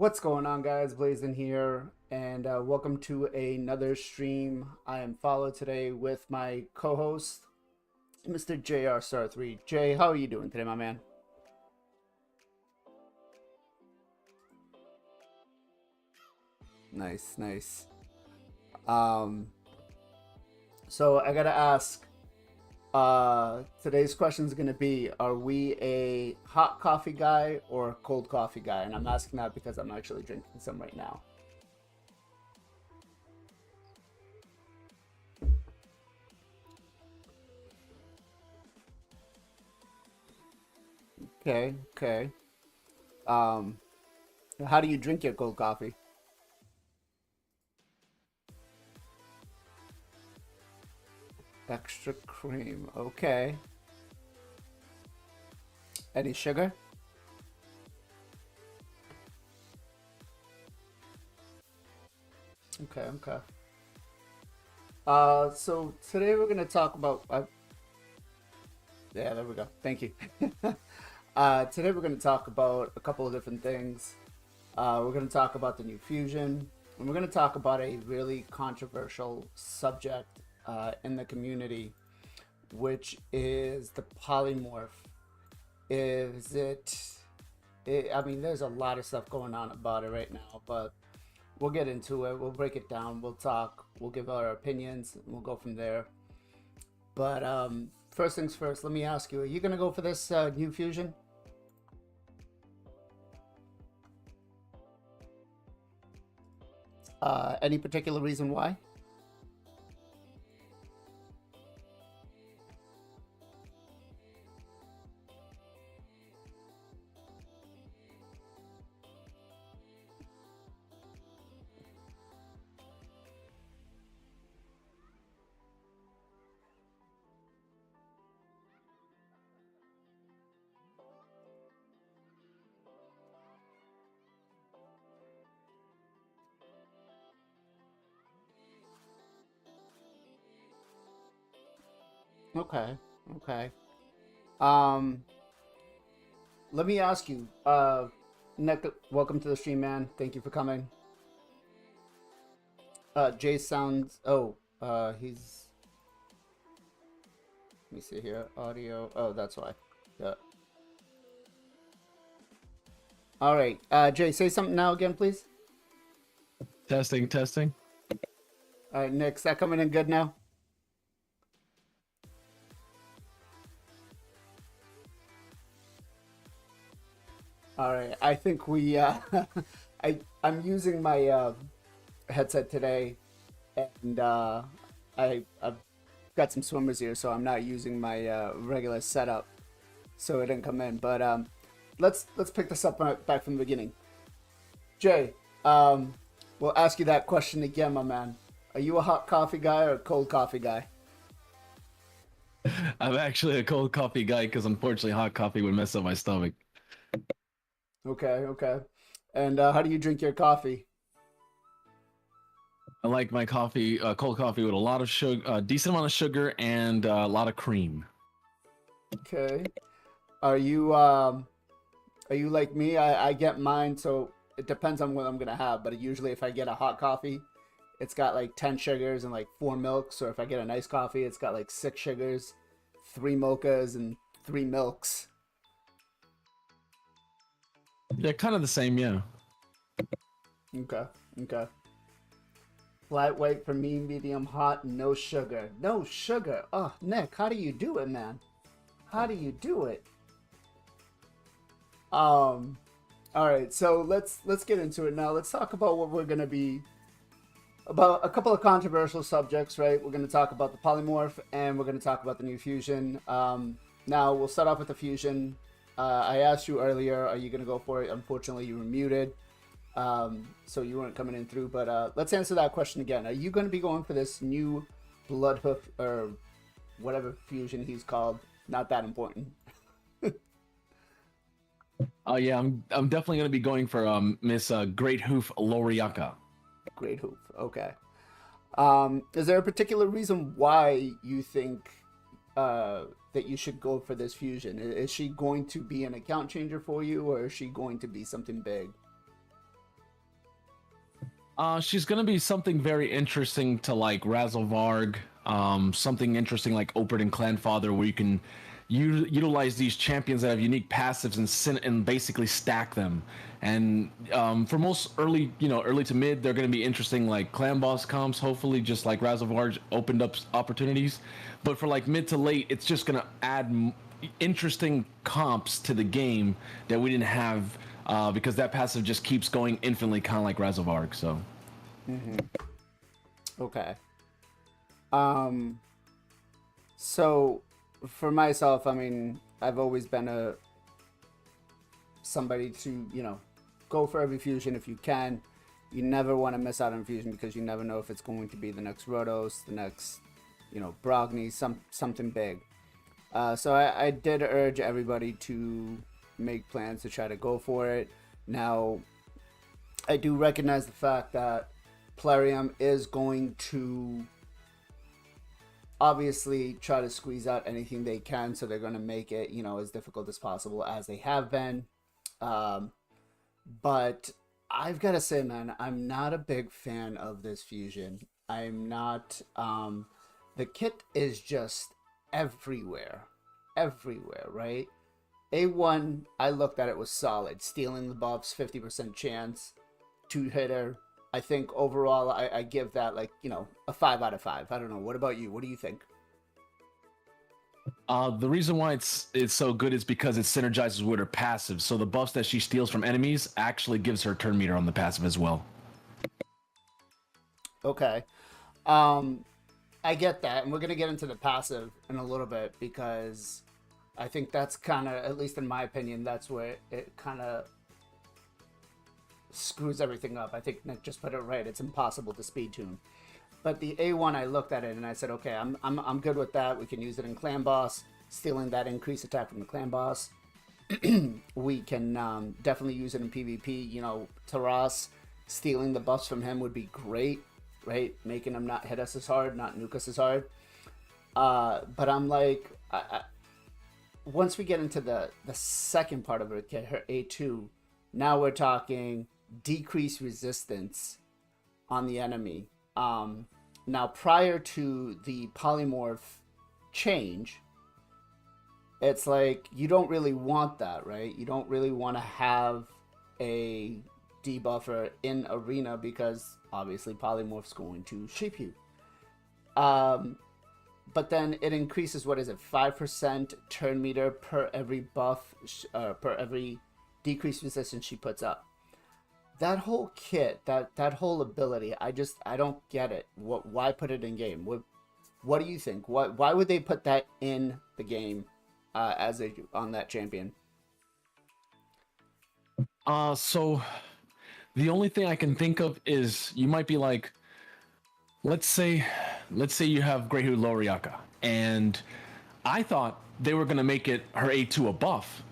What's going on, guys? BLAZIN here, and welcome to another stream. I am followed today with my co-host, Mr. JR3. Jay, how are you doing today, my man? Nice, nice. Um, so I gotta ask. Today's question is gonna be: are we a hot coffee guy or a cold coffee guy? And I'm asking that because I'm actually drinking some right now. Okay, okay. Um, how do you drink your cold coffee? Extra cream. Okay. Any sugar? Okay, okay. So today we're gonna talk about. Yeah, there we go. Thank you. Today we're gonna talk about a couple of different things. We're gonna talk about the new fusion, and we're gonna talk about a really controversial subject in the community, which is the polymorph. Is I mean, there's a lot of stuff going on about it right now, but we'll get into it. We'll break it down. We'll talk. We'll give our opinions. And we'll go from there. But first things first, let me ask you: are you gonna go for this new fusion? Any particular reason why? Okay, okay. Um, Let me ask you, Nick, welcome to the stream, man. Thank you for coming. Jay sounds. Oh, he's. Let me see here. Audio. Oh, that's why. Yeah. All right. Jay, say something now again, please. Testing, testing. All right, Nick, is that coming in good now? All right. I think we. I'm using my headset today, and I've got some swimmers here, so I'm not using my regular setup, so it didn't come in. But let's pick this up back from the beginning. Jay, we'll ask you that question again, my man. Are you a hot coffee guy or a cold coffee guy? I'm actually a cold coffee guy because unfortunately hot coffee would mess up my stomach. Okay, okay. And how do you drink your coffee? I like my coffee, cold coffee with a lot of sugar, decent amount of sugar, and a lot of cream. Okay. Are you like me? I get mine, so it depends on what I'm gonna have. But usually, if I get a hot coffee, it's got like 10 sugars and like 4 milks. Or if I get a nice coffee, it's got like 6 sugars, 3 mochas, and 3 milks. Yeah, kind of the same, yeah. Okay, okay. Flat white for me, medium hot, no sugar. No sugar. Oh, Nick, how do you do it, man? How do you do it? Um, all right, so let's get into it now. Let's talk about what we're gonna be about a couple of controversial subjects, right? We're gonna talk about the polymorph and we're gonna talk about the new fusion. Now we'll start off with the fusion. I asked you earlier, are you gonna go for it? Unfortunately, you were muted, so you weren't coming in through. But let's answer that question again. Are you gonna be going for this new Bloodhoof or whatever fusion he's called? Not that important. Oh yeah, I'm definitely gonna be going for Miss Great Hoof Loriaka. Great hoof. Okay. Is there a particular reason why you think that you should go for this fusion? Is she going to be an account changer for you, or is she going to be something big? She's gonna be something very interesting to like Razzlevarg, something interesting like Opert and Clanfather, where you can utilize these champions that have unique passives and basically stack them. And for most early to mid, they're gonna be interesting like Clan Boss comps, hopefully just like Razzlevarg opened up opportunities. But for like mid to late, it's just gonna add interesting comps to the game that we didn't have because that passive just keeps going infinitely, kind of like Razzlevarg. So. Okay. So for myself, I mean, I've always been somebody to, go for every fusion if you can. You never want to miss out on fusion because you never know if it's going to be the next Rotos, the next, Brogni, something big. So I did urge everybody to make plans to try to go for it. Now, I do recognize the fact that Plarium is going to obviously try to squeeze out anything they can, so they're going to make it, as difficult as possible, as they have been. But I've got to say, man, I'm not a big fan of this fusion. I'm not. The kit is just everywhere, right? A1, I looked at it, was solid. Stealing the buffs, 50% chance, 2-hitter. I think overall, I give that like, a 5 out of 5. I don't know. What about you? What do you think? The reason why it's so good is because it synergizes with her passive. So the buffs that she steals from enemies actually gives her turn meter on the passive as well. Okay. I get that, and we're gonna get into the passive in a little bit because I think that's kind of, at least in my opinion, that's where it kind of screws everything up. I think Nick just put it right. It's impossible to speed tune. But the A1, I looked at it and I said, okay, I'm good with that. We can use it in Clan Boss, stealing that increased attack from the Clan Boss. We can definitely use it in PvP. Taras, stealing the buffs from him would be great, right? Making him not hit us as hard, not nuke us as hard. But I'm like, once we get into the second part of it, her A2, now we're talking decreased resistance on the enemy. Now, prior to the polymorph change, it's like you don't really want that, right? You don't really want to have a debuffer in arena because obviously polymorph's going to shape you. But then it increases, 5% turn meter per every buff, per every decreased resistance she puts up. That whole kit, that whole ability, I don't get it. Why put it in game? What do you think? Why would they put that in the game on that champion? So the only thing I can think of is you might be like, let's say you have Grehu Loriaka, and I thought they were gonna make it her A2 a buff.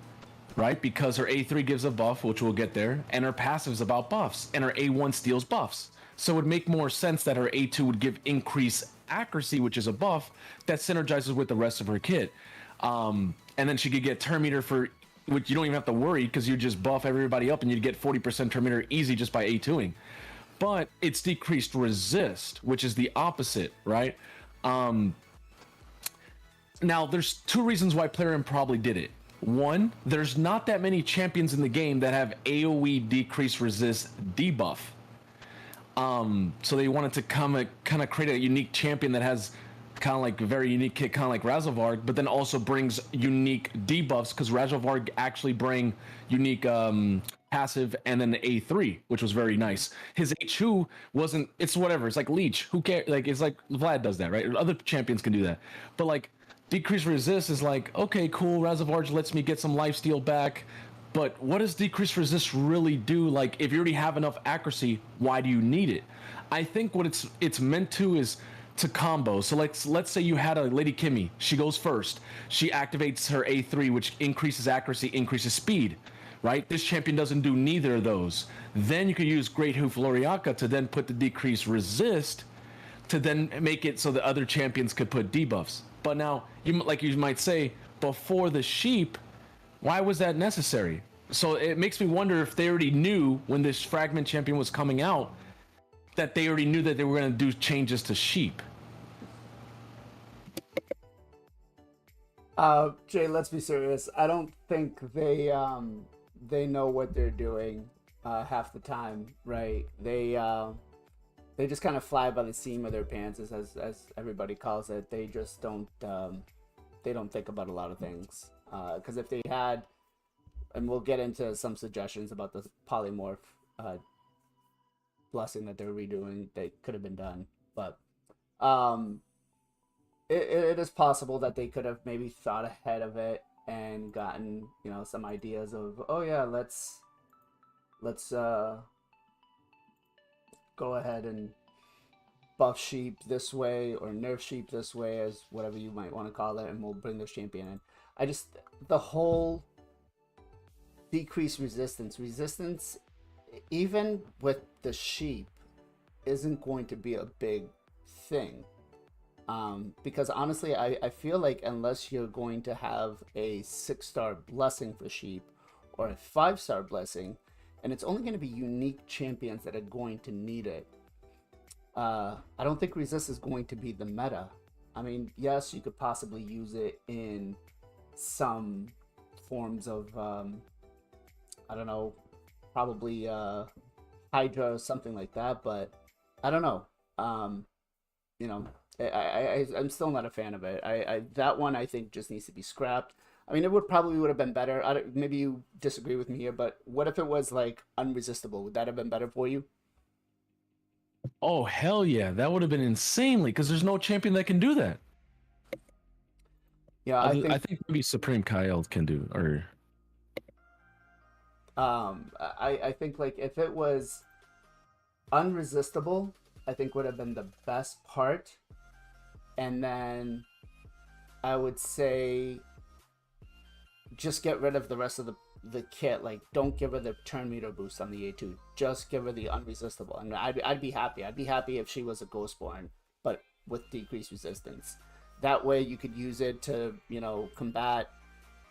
Right? Because her A3 gives a buff, which we'll get there, and her passive's about buffs, and her A1 steals buffs. So it would make more sense that her A2 would give increased accuracy, which is a buff, that synergizes with the rest of her kit. And then she could get turn meter for, which you don't even have to worry, because you just buff everybody up and you'd get 40% turn meter easy just by A2ing. But it's decreased resist, which is the opposite, right? Now, there's two reasons why Plarium probably did it. One, there's not that many champions in the game that have AoE decrease resist debuff. So they wanted to kind of create a unique champion that has kind of like a very unique kit, kind of like Razzlevarg, but then also brings unique debuffs because Razzlevarg actually bring unique passive and then the A3, which was very nice. His H2 wasn't, it's whatever, it's like Leech. Who cares? Like, it's like Vlad does that, right? Other champions can do that. But like, decreased resist is like, okay, cool, Razzlevarg lets me get some lifesteal back, but what does decreased resist really do? Like, if you already have enough accuracy, why do you need it? I think what it's meant to is to combo. So let's say you had a Lady Kimmy. She goes first. She activates her A3, which increases accuracy, increases speed, right? This champion doesn't do neither of those. Then you could use Great Hoof Loriaka to then put the decreased resist to then make it so the other champions could put debuffs. But now, you might say, before the sheep, why was that necessary? So it makes me wonder if they already knew when this fragment champion was coming out that they already knew that they were going to do changes to sheep. Jay, let's be serious. I don't think they know what they're doing half the time, right? They just kind of fly by the seam of their pants, as everybody calls it. They just don't think about a lot of things. Because if they had, and we'll get into some suggestions about the polymorph blessing that they're redoing, they could have been done, but it is possible that they could have maybe thought ahead of it and gotten, you know, some ideas of, oh yeah, let's go ahead and buff sheep this way or nerf sheep this way, as whatever you might want to call it, and we'll bring this champion in. The whole decreased resistance, even with the sheep, isn't going to be a big thing. Because honestly, I feel like unless you're going to have a 6-star blessing for sheep or a 5-star blessing, and it's only going to be unique champions that are going to need it, I don't think resist is going to be the meta. I mean, yes, you could possibly use it in some forms of, I don't know, probably Hydra or something like that, but I don't know. You know, I'm still not a fan of it. That one I think just needs to be scrapped. I mean, it would have been better. Maybe you disagree with me here, but what if it was like unresistible? Would that have been better for you? Oh hell yeah, that would have been insanely, because there's no champion that can do that. Yeah, I think maybe Supreme Kyle can do, or I think like if it was unresistible, I think would have been the best part. And then I would say just get rid of the rest of the kit. Like, don't give her the turn meter boost on the A2. Just give her the unresistible. And I'd be happy. I'd be happy if she was a Ghostborn, but with decreased resistance. That way you could use it to, you know, combat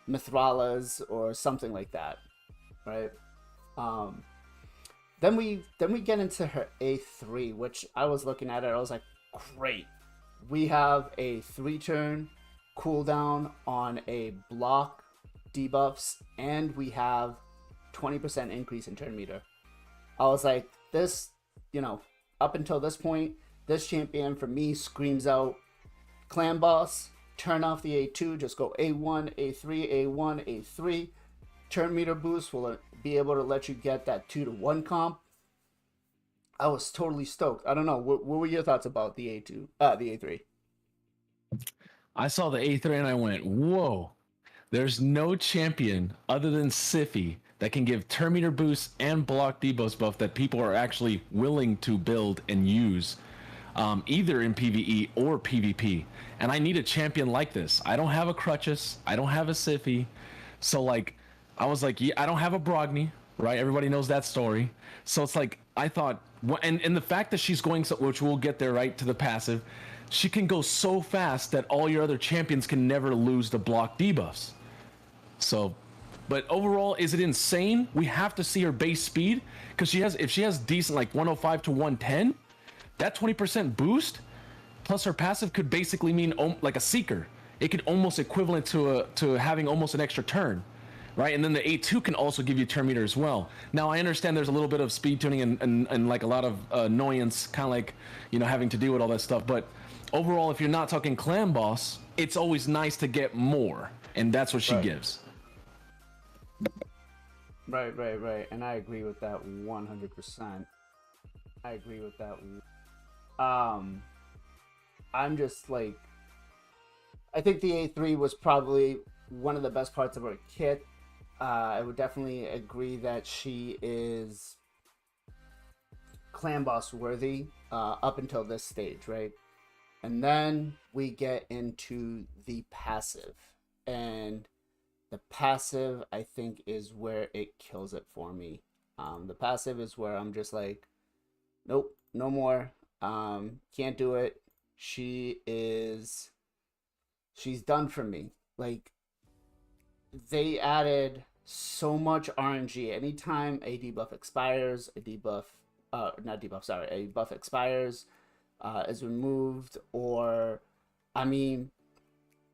Mithralas or something like that, right? Then we get into her A3, which I was looking at it. I was like, great. We have a 3-turn cooldown on a block debuffs, and we have 20% increase in turn meter. I was like, this, you know, up until this point, this champion for me screams out clan boss, turn off the A2, just go A1, A3, A1, A3. Turn meter boost will be able to let you get that 2-to-1 comp. I was totally stoked. I don't know. What were your thoughts about the A2, the A3? I saw the A3 and I went, whoa, there's no champion other than Siphi that can give turn meter boost and block debuffs buff that people are actually willing to build and use, either in PvE or PvP. And I need a champion like this. I don't have a Crutches. I don't have a Siphi. So like, I was like, yeah, I don't have a Brogni, right? Everybody knows that story. So it's like, I thought, and the fact that she's going, so, which we'll get there, right, to the passive, she can go so fast that all your other champions can never lose the block debuffs. So, but overall, is it insane? We have to see her base speed, because if she has decent, like 105 to 110, that 20% boost, plus her passive could basically mean like a Seeker. It could almost equivalent to having almost an extra turn. Right, and then the A2 can also give you turn meter as well. Now I understand there's a little bit of speed tuning and like a lot of annoyance, kind of like, you know, having to deal with all that stuff. But overall, if you're not talking clan boss, it's always nice to get more, and that's what she gives. Right, and I agree with that 100%. I agree with that. I'm just like, I think the A3 was probably one of the best parts of her kit. I would definitely agree that she is clan boss worthy up until this stage, right? And then we get into the passive, and the passive I think is where it kills it for me. The passive is where I'm just like, nope, no more. Can't do it. She's done for me. Like, they added so much RNG. Anytime a debuff expires, a debuff not debuff, sorry, a buff expires, is removed, or, I mean,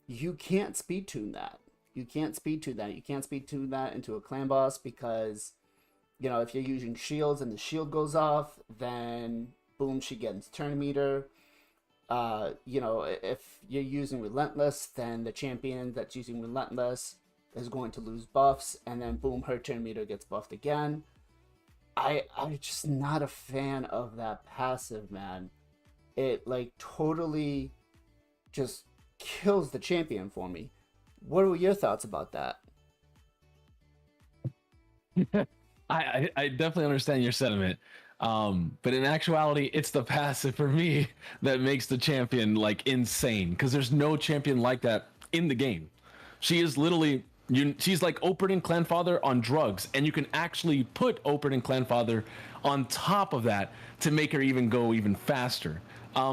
you can't speed tune that. You can't speed tune that. You can't speed tune that into a clan boss because, you know, if you're using shields and the shield goes off, then boom, she gets turn meter. You know, if you're using Relentless, then the champion that's using Relentless is going to lose buffs, and then boom, her turn meter gets buffed again. I'm just not a fan of that passive, man. It like totally just kills the champion for me. What were your thoughts about that? I definitely understand your sentiment. But in actuality, it's the passive for me that makes the champion like insane because there's no champion like that in the game. She is literally she's like Opening Clanfather on drugs, and you can actually put Opening Clanfather on top of that to make her even go even faster.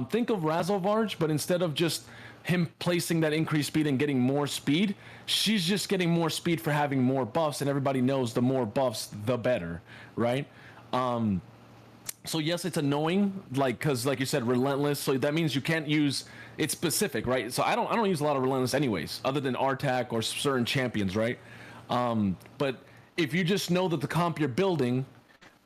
Think of Razzlevarge, but instead of just him placing that increased speed and getting more speed, she's just getting more speed for having more buffs, and everybody knows the more buffs, the better, right? So yes, it's annoying, like, because like you said, Relentless, so that means you can't use, it's specific, right? So I don't use a lot of Relentless anyways, other than Artak or certain champions, right? But if you just know that the comp you're building,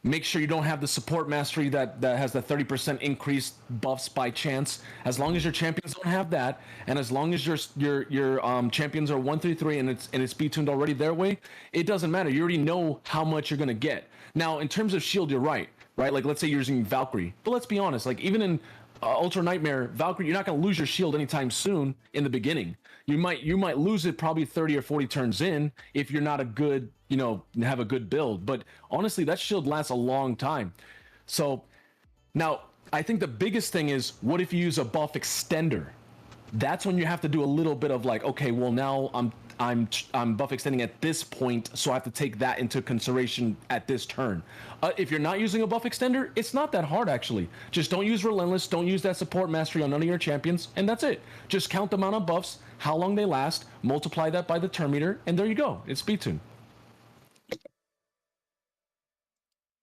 make sure you don't have the support mastery that has the 30% increased buffs by chance. As long as your champions don't have that, and as long as your champions are 1-3 and it's speed tuned already their way, it doesn't matter. You already know how much you're gonna get. Now, in terms of shield, you're right? Like let's say you're using Valkyrie, but let's be honest. Like even in Ultra Nightmare, Valkyrie, you're not gonna lose your shield anytime soon in the beginning. You might lose it probably 30 or 40 turns in if you're not a good, have a good build. But honestly, that shield lasts a long time. So now I think the biggest thing is, what if you use a buff extender? That's when you have to do a little bit of like, okay, well now I'm buff extending at this point, so I have to take that into consideration at this turn. If you're not using a buff extender, it's not that hard actually. Just don't use Relentless, don't use that support mastery on none of your champions, and that's it. Just count the amount of buffs, how long they last, multiply that by the turn meter, and there you go. It's speed tune.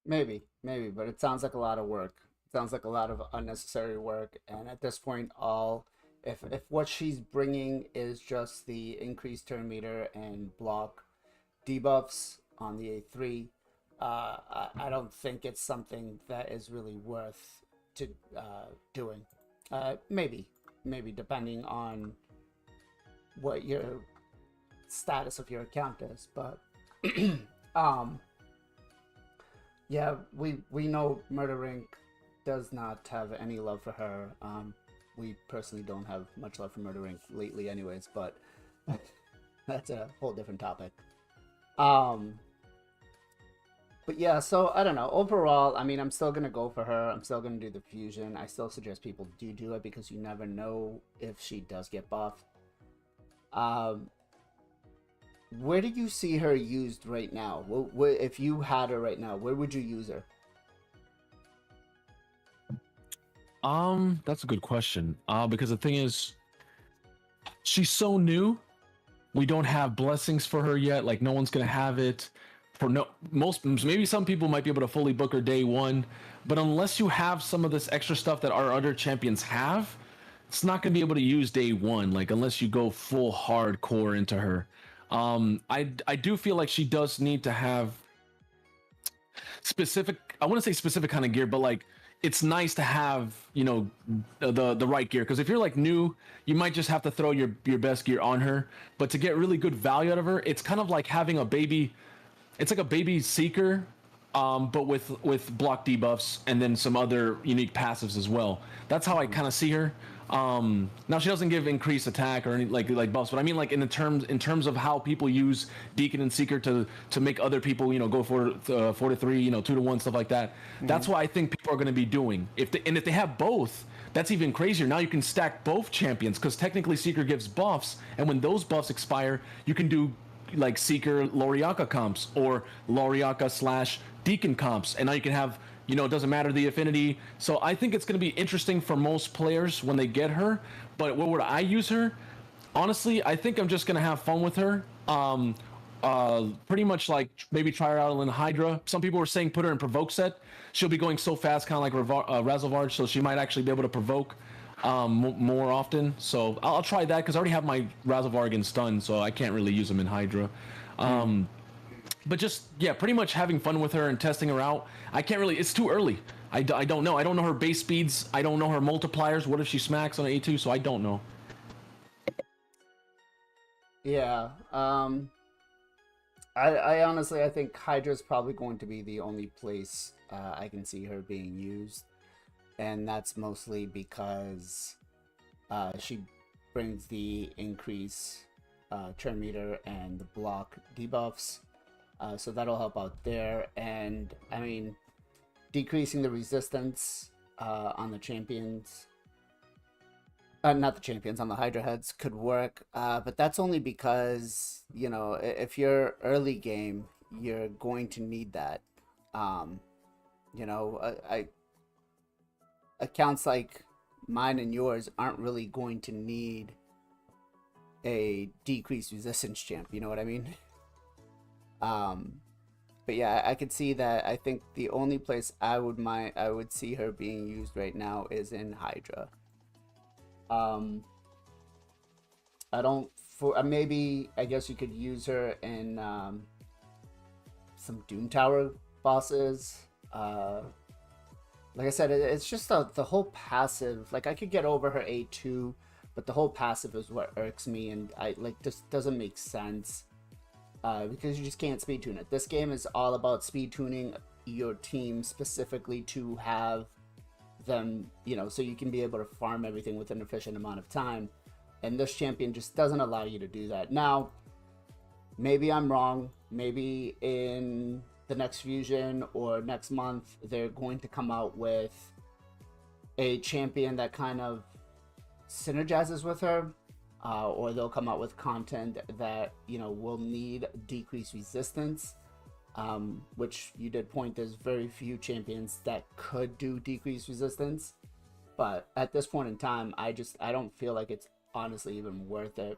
Maybe, but it sounds like a lot of work. It sounds like a lot of unnecessary work, and at this point, if what she's bringing is just the increased turn meter and block debuffs on the A3, I don't think it's something that is really worth doing. Maybe depending on what your status of your account is, but yeah, we know Murder Inc. does not have any love for her. We personally don't have much love for Murder Inc. lately anyways, but that's a whole different topic. But yeah, so I don't know. Overall, I mean, I'm still going to go for her. I'm still going to do the fusion. I still suggest people do it because you never know if she does get buffed. Where do you see her used right now? If you had her right now, where would you use her? That's a good question. Because the thing is, she's so new. We don't have blessings for her yet. Like no one's gonna have it. Maybe some people might be able to fully book her day one, but unless you have some of this extra stuff that our other champions have, it's not gonna be able to use day one. Like unless you go full hardcore into her. I do feel like she does need to have specific. I wouldn't say specific kind of gear, but like, it's nice to have, the right gear, because if you're like new, you might just have to throw your best gear on her. But to get really good value out of her, it's kind of like having a baby. It's like a baby Seeker, but with block debuffs and then some other unique passives as well. That's how I kind of see her. Now she doesn't give increased attack or any like buffs, but I mean like in terms of how people use Deacon and Seeker to make other people go for 4-3, 2-1, stuff like that. Mm-hmm. That's what I think people are going to be doing. If they have both, that's even crazier. Now you can stack both champions because technically Seeker gives buffs, and when those buffs expire, you can do like Seeker Loriaka comps or Loriaka / Deacon comps, and now you can have. It doesn't matter the affinity. So I think it's going to be interesting for most players when they get her. But where would I use her? Honestly, I think I'm just going to have fun with her. pretty much like maybe try her out in Hydra. Some people were saying put her in provoke set. She'll be going so fast, kind of like Razelvarg, so she might actually be able to provoke more often. So I'll try that because I already have my Razelvarg in stun, so I can't really use them in Hydra. But just, yeah, pretty much having fun with her and testing her out. I can't really, it's too early. I don't know. I don't know her base speeds. I don't know her multipliers. What if she smacks on A2? So I don't know. Yeah. I honestly, I think Hydra's probably going to be the only place I can see her being used. And that's mostly because she brings the increase turn meter and the block debuffs. So that'll help out there. And, I mean, decreasing the resistance on the champions, not the champions, on the Hydra heads could work. But that's only because, you know, if you're early game, you're going to need that. You know, accounts like mine and yours aren't really going to need a decreased resistance champ, you know what I mean? But yeah, I could see that. I think the only place I would see her being used right now is in Hydra. I don't, for maybe, I guess you could use her in some Doom Tower bosses. Like I said, it's just the whole passive. Like, I could get over her A2, but the whole passive is what irks me, and I like just doesn't make sense. Because you just can't speed tune it. This game is all about speed tuning your team specifically to have them, you know, so you can be able to farm everything within an efficient amount of time. And this champion just doesn't allow you to do that. Now, maybe I'm wrong. Maybe in the next fusion or next month, they're going to come out with a champion that kind of synergizes with her. Or they'll come out with content that, you know, will need decreased resistance, which you did point, there's very few champions that could do decreased resistance. But at this point in time, I don't feel like it's honestly even worth it.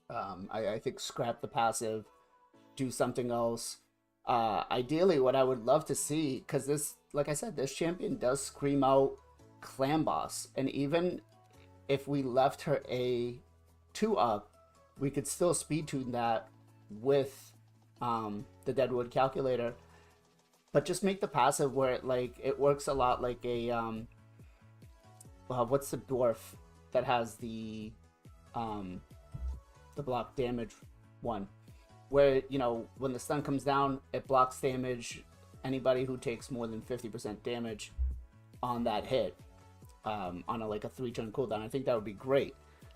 I think scrap the passive, do something else. Ideally, what I would love to see, because this, like I said, this champion does scream out clan boss, and even if we left her a 2 up, we could still speed tune that with the Deadwood calculator, but just make the passive where it works a lot like a what's the dwarf that has the block damage one, where, you know, when the stun comes down, it blocks damage anybody who takes more than 50% damage on that hit. On a 3-turn cooldown. I think that would be great,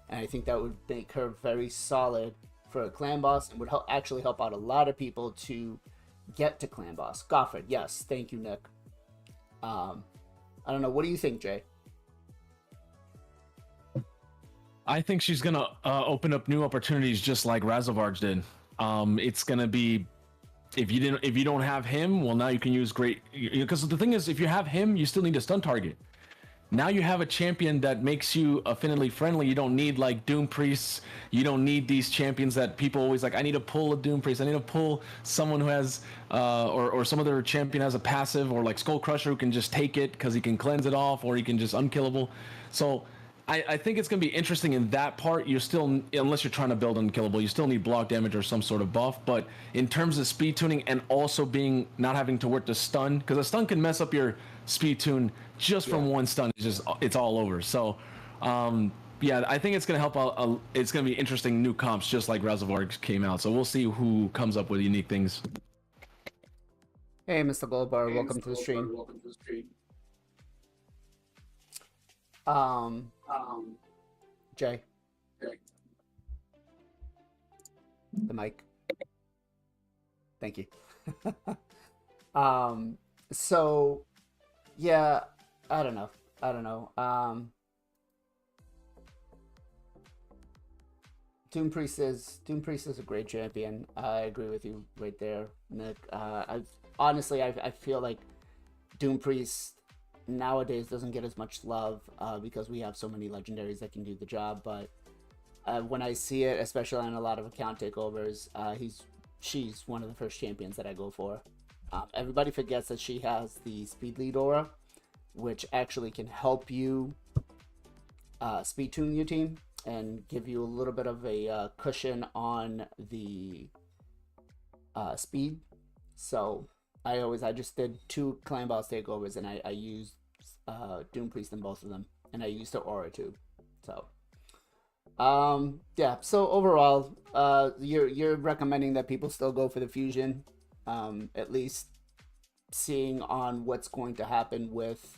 and I think that would make her very solid for a clan boss, and would actually help out a lot of people to get to clan boss. Goffred, yes, thank you, Nick. I don't know, what do you think, Jay? I think she's gonna open up new opportunities just like Razelvarg did. It's gonna be, if you don't have him, well, now you can use great, because the thing is, if you have him, you still need a stun target. Now you have a champion that makes you affinity friendly. You don't need like Doom Priests. You don't need these champions that people always like, I need to pull a Doom Priest. I need to pull someone who has, or some other champion has a passive, or like Skull Crusher who can just take it because he can cleanse it off, or he can just unkillable. So I think it's going to be interesting in that part. You still, unless you're trying to build unkillable, you still need block damage or some sort of buff. But in terms of speed tuning and also not having to work the stun, because a stun can mess up your speed tune just from one stun. It's all over. So yeah, I think it's going to help out. It's going to be interesting new comps, just like Razelvarg came out. So we'll see who comes up with unique things. Hey, Mr. Goldbar, welcome to the stream. Jay. The mic. Thank you. So yeah, I don't know. Doom Priest is a great champion. I agree with you right there, Nick. I feel like Doom Priest nowadays doesn't get as much love because we have so many legendaries that can do the job, but when I see it, especially on a lot of account takeovers, she's one of the first champions that I go for. Everybody forgets that she has the speed lead aura, which actually can help you speed tune your team and give you a little bit of a cushion on the speed. So I just did 2 clan boss takeovers, and I used Doom Priest in both of them, and I used her aura too. So yeah, so overall, you're recommending that people still go for the fusion, at least seeing on what's going to happen with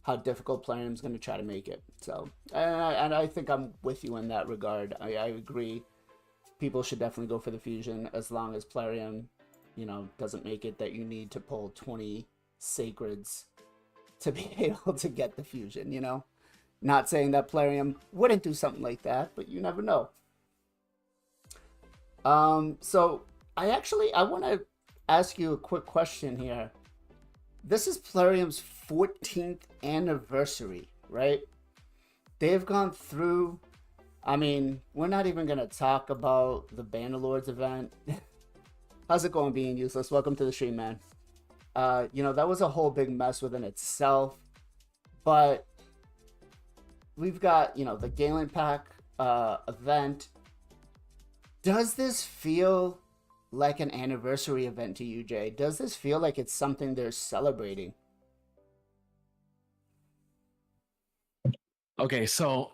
how difficult Plarium's going to try to make it. So, and I think I'm with you in that regard. I agree. People should definitely go for the fusion as long as Plarium, doesn't make it that you need to pull 20 sacreds to be able to get the fusion, Not saying that Plarium wouldn't do something like that, but you never know. So I want to ask you a quick question here. This is Plarium's 14th anniversary, right? They've gone through, we're not even going to talk about the Bannerlords event. How's it going, Being Useless? Welcome to the stream, man. That was a whole big mess within itself, but we've got, the Galen Pack event. Does this feel like an anniversary event to you, Jay? Does this feel like it's something they're celebrating? Okay, so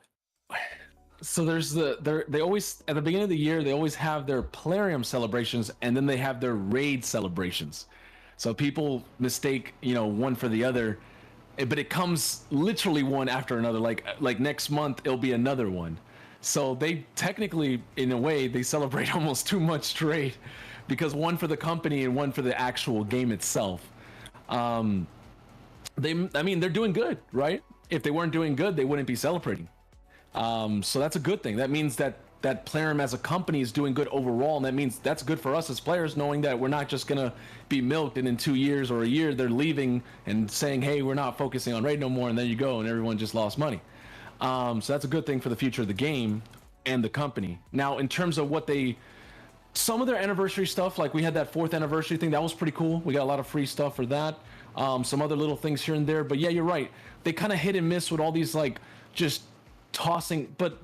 there's they always, at the beginning of the year, they always have their Plarium celebrations, and then they have their raid celebrations. So people mistake, one for the other, but it comes literally one after another. Like next month, it'll be another one. So they technically, in a way, they celebrate almost too much straight, because one for the company and one for the actual game itself. They're doing good, right? If they weren't doing good, they wouldn't be celebrating. So that's a good thing. That means that Plarium as a company is doing good overall, and that means that's good for us as players, knowing that we're not just gonna be milked and in 2 years or a year they're leaving and saying, hey, we're not focusing on raid no more, and then you go and everyone just lost money. So that's a good thing for the future of the game and the company. Now, in terms of some of their anniversary stuff, like we had that 4th anniversary thing, that was pretty cool. We got a lot of free stuff for that. Some other little things here and there, but yeah, you're right. They kind of hit and miss with all these just tossing, but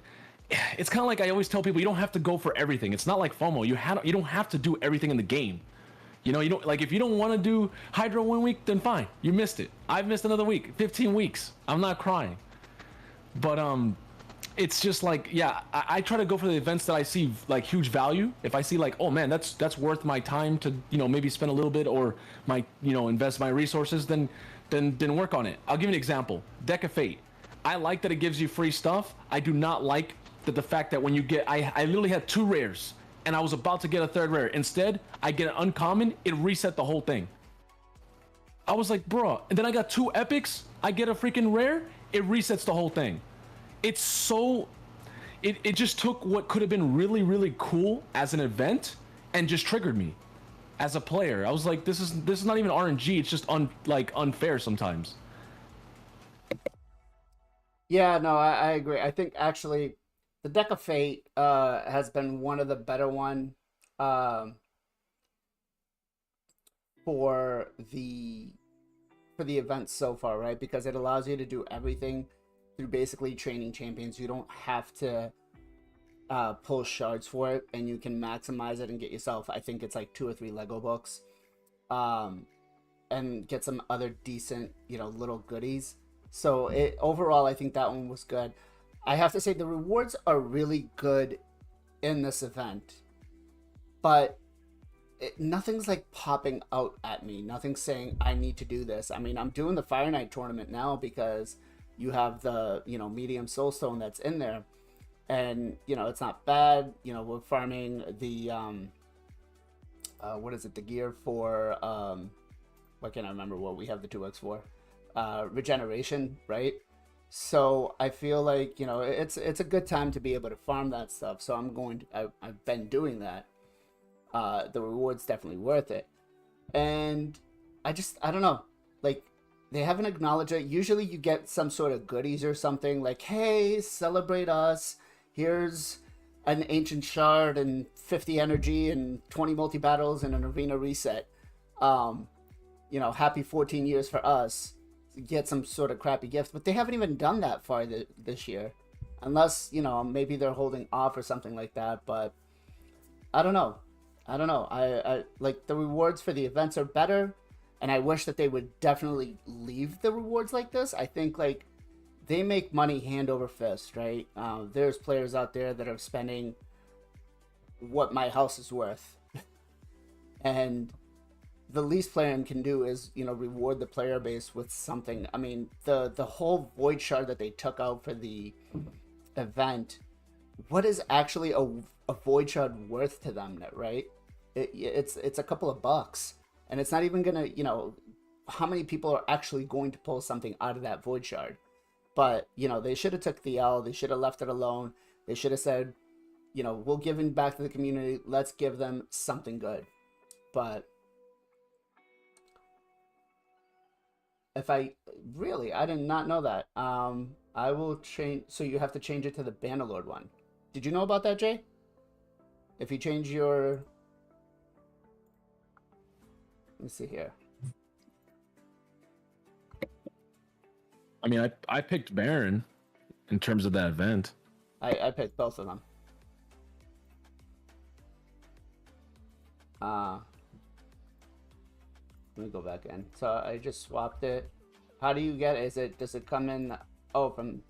it's kind of like I always tell people, you don't have to go for everything. It's not like FOMO. You don't have to do everything in the game. You don't, like, if you don't want to do Hydro 1 week, then fine. You missed it. I've missed another week, 15 weeks. I'm not crying. But it's just like, yeah, I try to go for the events that I see like huge value. If I see like, oh man, that's worth my time to, maybe spend a little bit, or my, invest my resources, then work on it. I'll give you an example. Deck of Fate. I like that it gives you free stuff. I do not like the fact that when you get, I literally had 2 rares and I was about to get a 3rd rare. Instead, I get an uncommon, it reset the whole thing. I was like, bro, and then I got 2 epics, I get a freaking rare, it resets the whole thing. It's so, it just took what could have been really, really cool as an event and just triggered me as a player. I was like, this is not even RNG, it's just unfair sometimes. Yeah, no, I agree. I think actually the Deck of Fate has been one of the better one for the event so far, right? Because it allows you to do everything through basically training champions. You don't have to pull shards for it, and you can maximize it and get yourself, I think it's like 2 or 3 Lego books, and get some other decent, little goodies. So overall, I think that one was good. I have to say the rewards are really good in this event, but nothing's like popping out at me. Nothing's saying I need to do this. I'm doing the Fire Knight tournament now because you have the, medium soulstone that's in there, and, it's not bad. We're farming the, the gear for, why can't I remember what we have the 2x for? Regeneration, right? So I feel like, it's a good time to be able to farm that stuff. So I've been doing that. The reward's definitely worth it. And I don't know, like, they haven't acknowledged it. Usually you get some sort of goodies or something like, hey, celebrate us. Here's an ancient shard and 50 energy and 20 multi battles and an arena reset. Happy 14 years for us. Get some sort of crappy gift, but they haven't even done that far this year, unless maybe they're holding off or something like that. But I don't know. I like the rewards for the events are better, and I wish that they would definitely leave the rewards like this. I think like they make money hand over fist, right? There's players out there that are spending what my house is worth, and the least player can do is reward the player base with something. I mean, the whole void shard that they took out for the event, what is actually a void shard worth to them, right? It's a couple of bucks, and it's not even gonna how many people are actually going to pull something out of that void shard. But they should have took the L. They should have left it alone. They should have said, we'll give it back to the community. Let's give them something good. But I did not know that. I will change. So you have to change it to the Bannerlord one. Did you know about that, Jay? If you change your, let me see here. I mean, I picked Baron in terms of that event. I picked both of them. Let me go back in. So I just swapped it. How do you get it? Does it come in? Oh, from.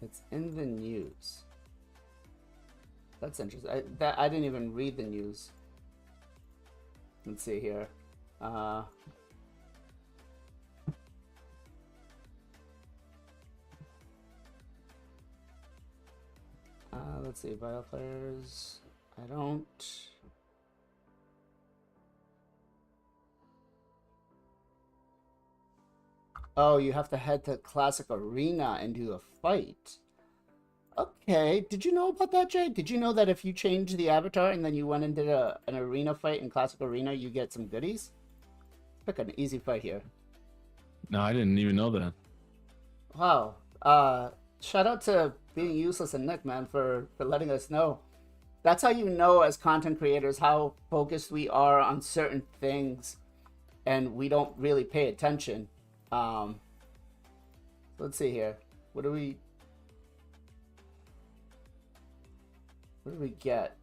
It's in the news. That's interesting. I didn't even read the news. Let's see here. Let's see, bio players. I don't. Oh, you have to head to Classic Arena and do a fight. Okay, did you know about that, Jay? Did you know that if you change the avatar and then you went and did an arena fight in Classic Arena, you get some goodies? Pick an easy fight here. No, I didn't even know that. Wow. Shout out to Being Useless and Nick, man, for letting us know. That's how you know as content creators how focused we are on certain things and we don't really pay attention. Let's see here. What do we get?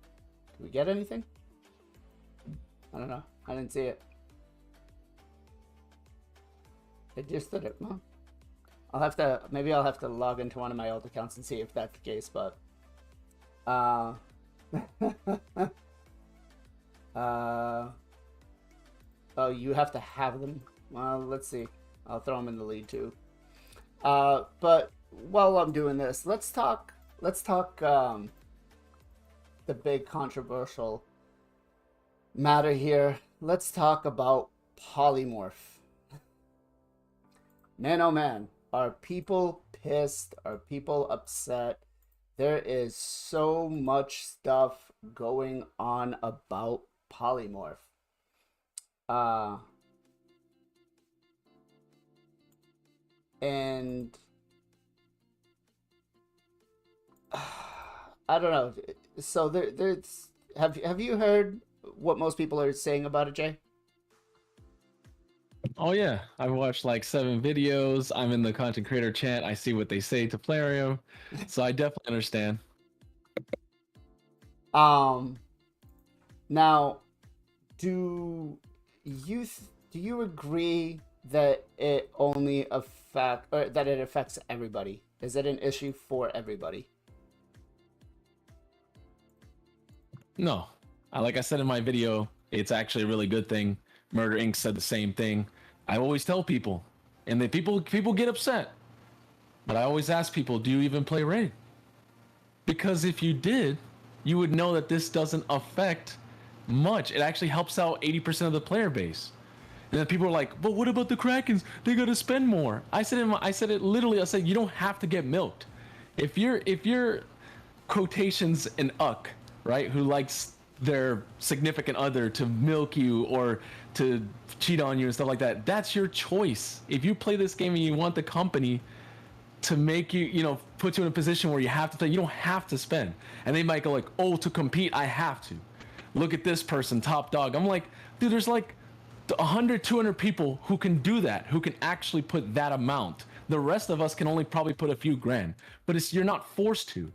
Did we get anything? I don't know. I didn't see it. It just did it, huh? Maybe I'll have to log into one of my old accounts and see if that's the case, but oh, you have to have them. Well, let's see. I'll throw them in the lead too. But while I'm doing this, let's talk the big controversial matter here. Let's talk about polymorph. Man, oh man, are people pissed? Are people upset? There is so much stuff going on about polymorph. And I don't know. So there's have you heard what most people are saying about it, Jay? Oh yeah, I've watched like 7 videos. I'm in the content creator chat. I see what they say to Teleria, so I definitely understand. Now, do you agree that it only that it affects everybody? Is it an issue for everybody? No, like I said in my video, it's actually a really good thing. Murder Inc. said the same thing. I always tell people, and then people get upset, but I always ask people, do you even play raid? Because if you did, you would know that this doesn't affect much. It actually helps out 80% of the player base. And then people are like, but what about the Krakens? They gotta spend more. I said it literally. I said you don't have to get milked. If you're quotations an uck, right, who likes their significant other to milk you or to cheat on you and stuff like that. That's your choice. If you play this game and you want the company to make you, you know, put you in a position where you have to play, you don't have to spend. And they might go like, oh, to compete, I have to. Look at this person, top dog. I'm like, dude, there's like 100, 200 people who can do that, who can actually put that amount. The rest of us can only probably put a few grand, but you're not forced to.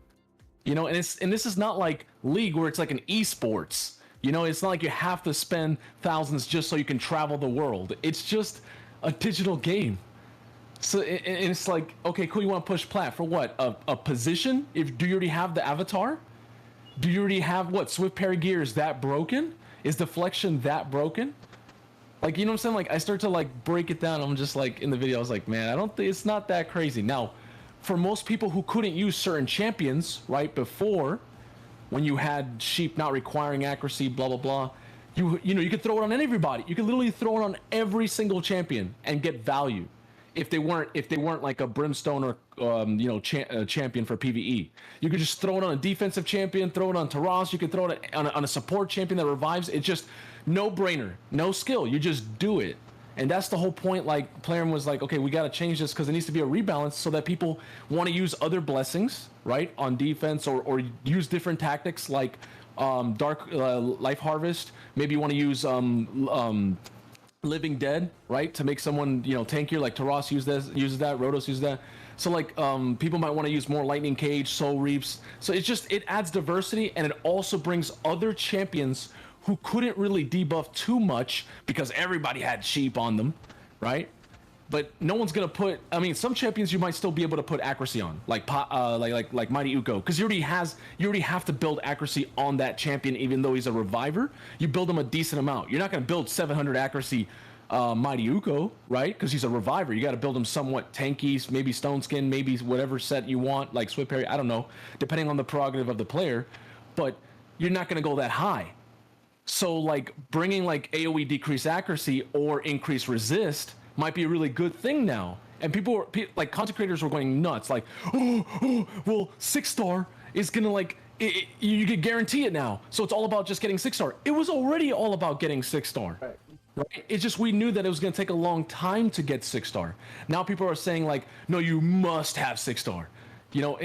You know, and this is not like League where it's like an esports. You know, it's not like you have to spend thousands just so you can travel the world. It's just a digital game. So it's like, okay, cool, you want to push plat for what? A position? Do you already have the avatar? Do you already have what? Swift parry gear is that broken? Is deflection that broken? Like, you know what I'm saying? Like, I start to like break it down. I'm just like, in the video, I was like, man, I don't think it's not that crazy. Now, for most people who couldn't use certain champions, right, before, when you had Sheep not requiring accuracy, blah, blah, blah, you know, you could throw it on everybody. You could literally throw it on every single champion and get value. If they weren't like a Brimstone or you know, champion for PvE, you could just throw it on a defensive champion, throw it on Taras. You could throw it on a support champion that revives. It's just no brainer, no skill. You just do it, and that's the whole point. Like Plarium was like, okay, we got to change this because it needs to be a rebalance so that people want to use other blessings, right, on defense or use different tactics like Dark Life Harvest. Maybe you want to use Living Dead, right, to make someone, you know, tankier, like Taras uses that, Rotos uses that. So like people might want to use more Lightning Cage, Soul Reaps. So it adds diversity, and it also brings other champions who couldn't really debuff too much because everybody had Sheep on them, right? But no one's gonna put. I mean, some champions you might still be able to put accuracy on, like Mighty Uko, because you already have to build accuracy on that champion, even though he's a reviver. You build him a decent amount. You're not gonna build 700 accuracy Mighty Uko, right? Because he's a reviver. You got to build him somewhat tanky, maybe Stone Skin, maybe whatever set you want, like Swift Parry. I don't know, depending on the prerogative of the player. But you're not gonna go that high. So like bringing like AoE decrease accuracy or increase resist might be a really good thing now. And people like content creators were going nuts, like, well, 6-star is gonna like, you could guarantee it now. So it's all about just getting 6-star. It was already all about getting 6-star. Right? It's just we knew that it was gonna take a long time to get 6-star. Now people are saying like, no, you must have 6-star. You know,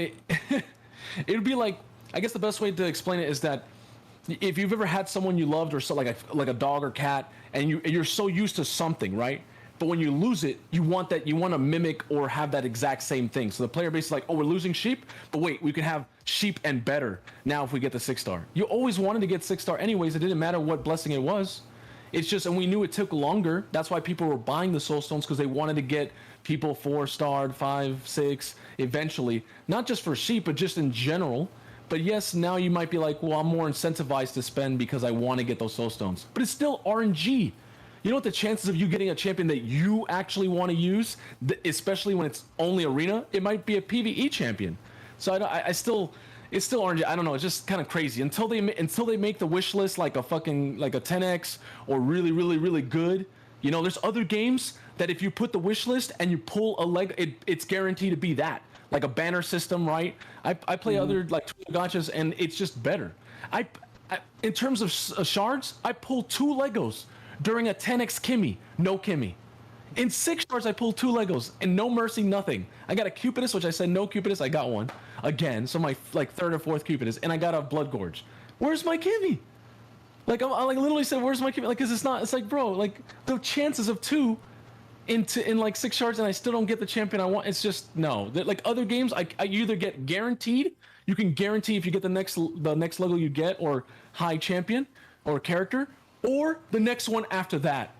it'd be like, I guess the best way to explain it is that if you've ever had someone you loved or so like a dog or cat, and you're so used to something, right? But when you lose it, you want to mimic or have that exact same thing. So the player base is like, oh, we're losing Sheep, but wait, we can have Sheep and better now if we get the 6-star. You always wanted to get 6-star anyways. It didn't matter what blessing it was. It's just, and we knew it took longer. That's why people were buying the Soul Stones, because they wanted to get people 4-starred, 5, 6, eventually. Not just for Sheep, but just in general. But yes, now you might be like, well, I'm more incentivized to spend because I want to get those Soul Stones. But it's still RNG. You know what the chances of you getting a champion that you actually want to use, especially when it's only arena, it might be a PvE champion. So it's still RNG. I don't know. It's just kind of crazy until they make the wish list like a 10x or really, really, really good. You know, there's other games that if you put the wish list and you pull a leg, it's guaranteed to be that, like a banner system, right? I play other like gachas and it's just better. I in terms of shards, I pull 2 Legos during a 10x Kimmy, no Kimmy. In 6 shards, I pulled 2 Legos and no mercy, nothing. I got a Cupidus, which I said no Cupidus. I got one again, so my like 3rd or 4th Cupidus, and I got a Blood Gorge. Where's my Kimmy? Like I like literally said, where's my Kimmy? Like, cause it's not. It's like, bro, like the chances of 2 in like 6 shards, and I still don't get the champion I want. It's just no. Like other games, I either get guaranteed. You can guarantee if you get the next Lego you get, or high champion or character, or the next one after that,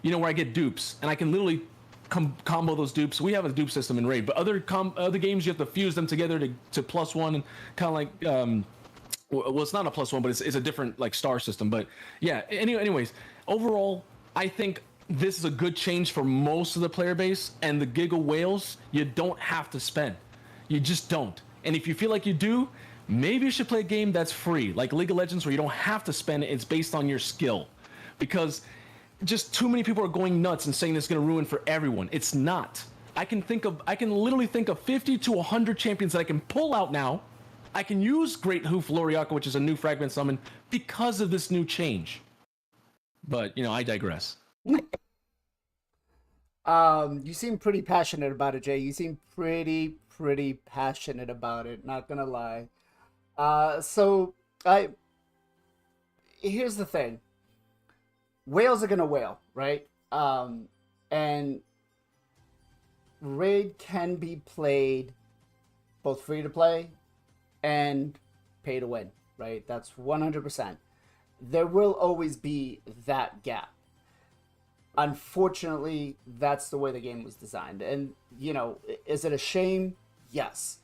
you know, where I get dupes, and I can literally combo those dupes. We have a dupe system in Raid, but other games you have to fuse them together to +1, and kind of like, well, it's not a +1, but it's a different like star system. But yeah, anyways, overall, I think this is a good change for most of the player base, and the Giggle Whales, you don't have to spend. You just don't. And if you feel like you do, maybe you should play a game that's free, like League of Legends, where you don't have to spend it. It's based on your skill. Because just too many people are going nuts and saying it's going to ruin for everyone. It's not. I can literally think of 50 to 100 champions that I can pull out now, I can use Great Hoof Loriaka, which is a new fragment summon, because of this new change. But, you know, I digress. You seem pretty passionate about it, Jay. You seem pretty passionate about it, not gonna lie. So I here's the thing. Whales are gonna whale, right? And Raid can be played both free to play and pay to win, right? That's 100%. There will always be that gap. Unfortunately, that's the way the game was designed. And, you know, is it a shame? Yes.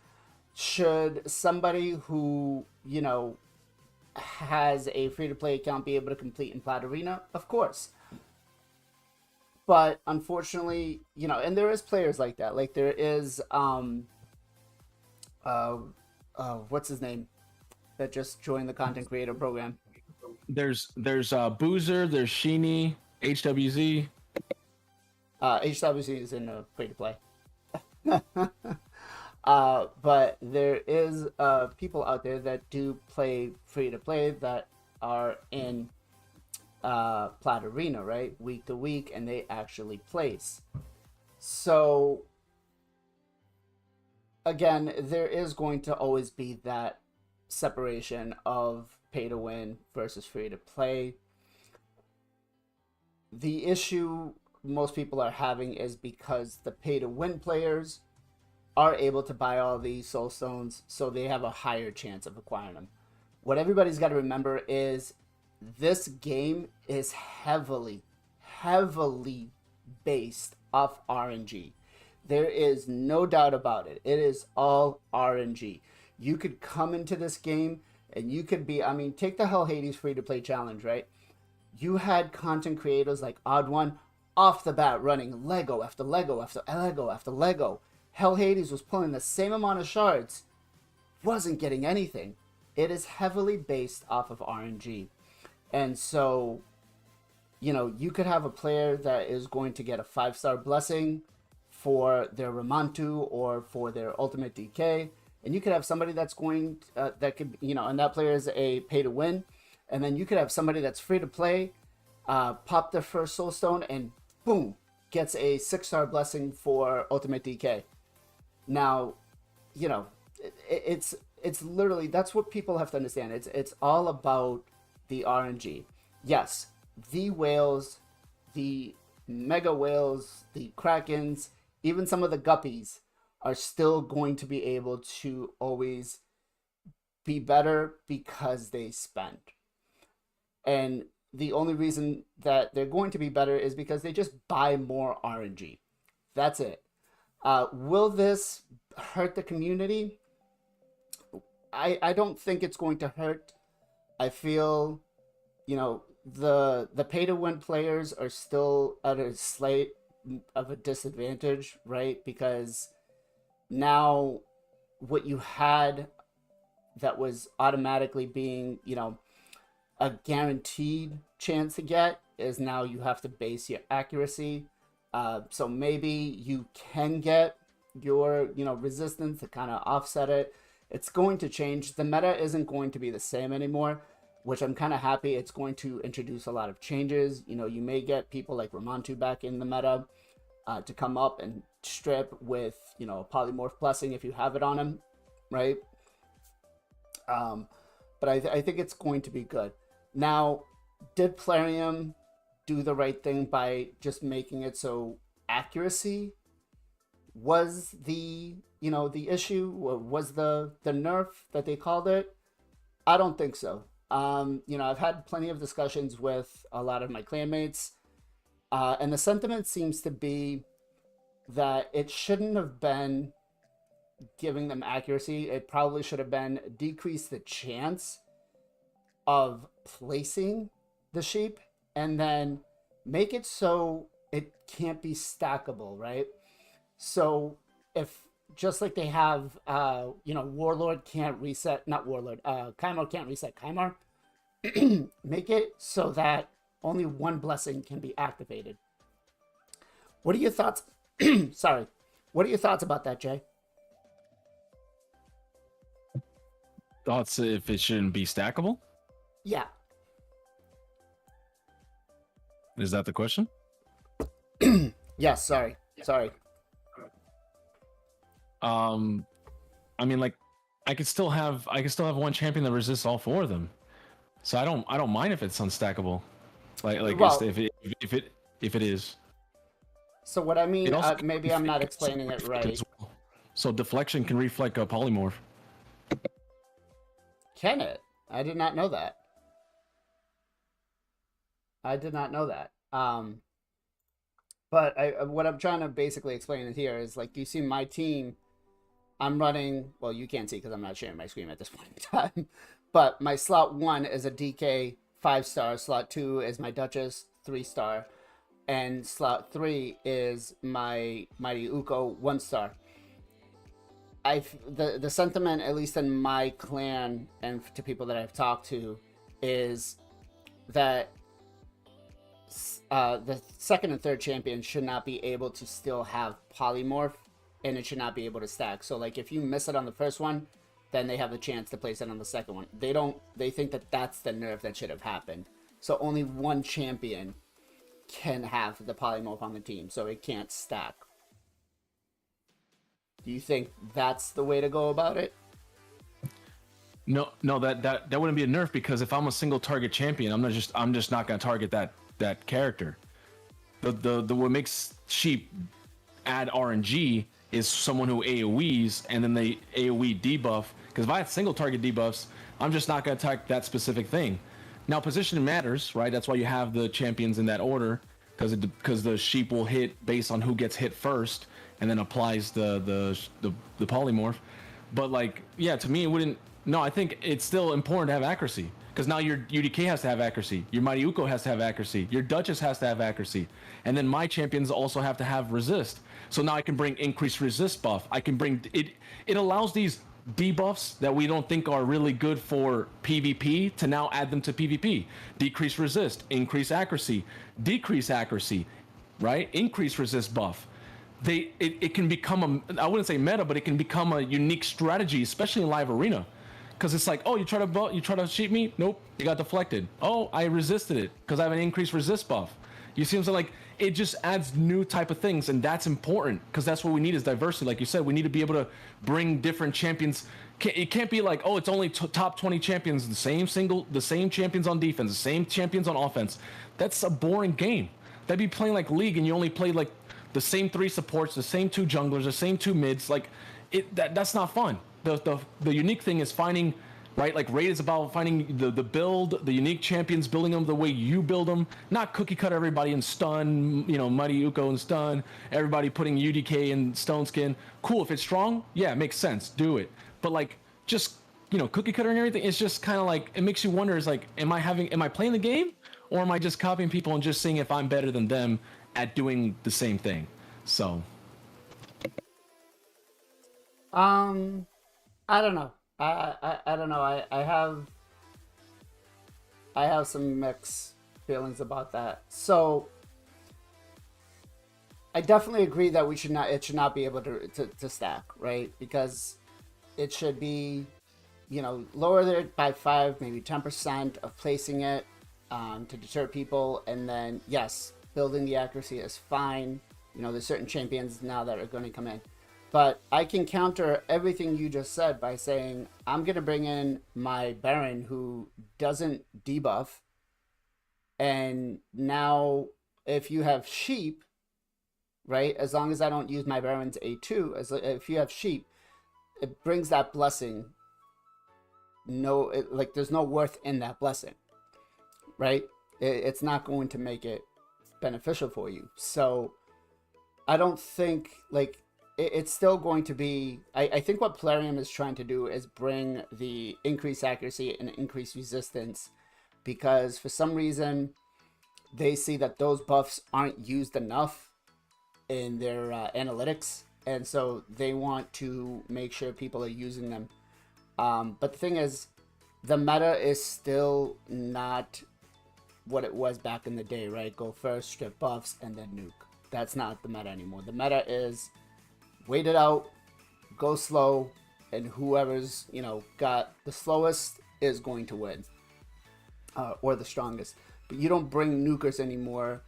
Should somebody who, you know, has a free-to-play account be able to complete in Plat Arena? Of course. But unfortunately, you know, and there is players like that. Like there is, what's his name? That just joined the content creator program. There's Boozer, there's Sheeny, HWZ. HWZ is in a free-to-play. But there is people out there that do play free-to-play that are in Plat Arena, right? Week to week, and they actually place. So, again, there is going to always be that separation of pay-to-win versus free-to-play. The issue most people are having is because the pay-to-win players are able to buy all these soul stones, so they have a higher chance of acquiring them. What everybody's got to remember is this game is heavily based off RNG. There is no doubt about it. It is all RNG. You could come into this game and you could be, I mean, take the Hell Hades free-to-play challenge, right? You had content creators like Odd One off the bat running Lego after Lego after Lego after Lego. Hell Hades was pulling the same amount of shards, wasn't getting anything. It is heavily based off of RNG. And so, you know, you could have a player that is going to get a 5-star blessing for their Ramantu or for their ultimate DK. And you could have somebody that's going, that could, you know, and that player is a pay to win. And then you could have somebody that's free to play, pop their first soul stone and boom, gets a 6-star blessing for ultimate DK. Now, you know, it's literally, that's what people have to understand. It's all about the RNG. Yes, the whales, the mega whales, the krakens, even some of the guppies are still going to be able to always be better because they spend. And the only reason that they're going to be better is because they just buy more RNG. That's it. Will this hurt the community? I don't think it's going to hurt. I feel, you know, the pay-to-win players are still at a slight of a disadvantage, right? Because now what you had that was automatically being, you know, a guaranteed chance to get is now you have to base your accuracy. So maybe you can get your, you know, resistance to kind of offset it. It's going to change. The meta isn't going to be the same anymore, which I'm kind of happy. It's going to introduce a lot of changes. You know, you may get people like Ramantu back in the meta to come up and strip with, you know, a polymorph blessing if you have it on him, right? But I think it's going to be good. Now, did Plarium do the right thing by just making it so accuracy was the, you know, the issue, was the nerf that they called it? I don't think so. You know, I've had plenty of discussions with a lot of my clanmates, and the sentiment seems to be that it shouldn't have been giving them accuracy. It probably should have been decrease the chance of placing the sheep and then make it so it can't be stackable, right? So if, just like they have, you know, Warlord can't reset, not Warlord, Kymar can't reset Kymar, make it so that only one blessing can be activated. What are your thoughts? Sorry. What are your thoughts about that, Jay? Thoughts if it shouldn't be stackable? Yeah. Is that the question? Yes, sorry. I mean, like, I could still have one champion that resists all four of them. So I don't mind if it's unstackable. Well, if it is. So what I mean, It also maybe I'm not explaining it right. well. So deflection can reflect a polymorph. Can it? I did not know that. But what I'm trying to basically explain here is, like, you see my team, I'm running, well, you can't see because I'm not sharing my screen at this point in time, but my slot 1 is a DK 5-star, slot 2 is my Duchess 3-star, and slot 3 is my Mighty Uko 1-star. The sentiment, at least in my clan and to people that I've talked to, is that the second and third champion should not be able to still have polymorph, and it should not be able to stack. So, like, if you miss it on the first one, then they have the chance to place it on the second one. They think that that's the nerf that should have happened. So only one champion can have the polymorph on the team, so it can't stack. Do you think that's the way to go about it? No, that wouldn't be a nerf, because if I'm a single target champion, I'm just not gonna target that character. The what makes Sheep add RNG is someone who AoEs and then they AoE debuff. Because if I have single target debuffs, I'm just not gonna attack that specific thing. Now positioning matters, right? That's why you have the champions in that order, because the Sheep will hit based on who gets hit first, and then applies the polymorph. But, like, yeah, to me it wouldn't. No, I think it's still important to have accuracy, because now your UDK has to have accuracy, your Mighty Uko has to have accuracy, your Duchess has to have accuracy, and then my champions also have to have resist. So now I can bring increased resist buff. I can bring it. It allows these debuffs that we don't think are really good for PvP to now add them to PvP. Decrease resist, increase accuracy, decrease accuracy, right? Increase resist buff. It can become I wouldn't say meta, but it can become a unique strategy, especially in live arena. Because it's like, oh, you try to cheat me? Nope, you got deflected. Oh, I resisted it because I have an increased resist buff. You see what I'm saying? Like, it just adds new type of things, and that's important, because that's what we need is diversity. Like you said, we need to be able to bring different champions. It can't be like, oh, it's only top 20 champions, the same champions on defense, the same champions on offense. That's a boring game. That'd be playing like League, and you only play like the same 3 supports, the same 2 junglers, the same 2 mids. Like, that's not fun. The unique thing is finding, right? Like, Raid is about finding the build, the unique champions, building them the way you build them, not cookie cut everybody in stun, Mighty Uko and stun, everybody putting UDK and stone skin. Cool, if it's strong, yeah, it makes sense, do it. But, like, just, cookie cutter and everything, it's just kind of like, it makes you wonder, is like, am I playing the game, or am I just copying people and just seeing if I'm better than them at doing the same thing? So I don't know. I don't know. I have some mixed feelings about that. So I definitely agree that it should not be able to stack, right? Because it should be, lower it by 5, maybe 10% of placing it, to deter people. And then, yes, building the accuracy is fine. There's certain champions now that are going to come in. But I can counter everything you just said by saying, I'm going to bring in my Baron who doesn't debuff. And now, if you have Sheep, right, as long as I don't use my Baron's A2, if you have Sheep, it brings that blessing. There's no worth in that blessing, right? It's not going to make it beneficial for you. So I don't think, it's still going to be, I think what Plarium is trying to do is bring the increased accuracy and increased resistance, because for some reason they see that those buffs aren't used enough in their analytics, and so they want to make sure people are using them. But the thing is, the meta is still not what it was back in the day, right? Go first, strip buffs, and then nuke. That's not the meta anymore. The meta is wait it out, go slow, and whoever's, got the slowest is going to win, or the strongest. But you don't bring nukers anymore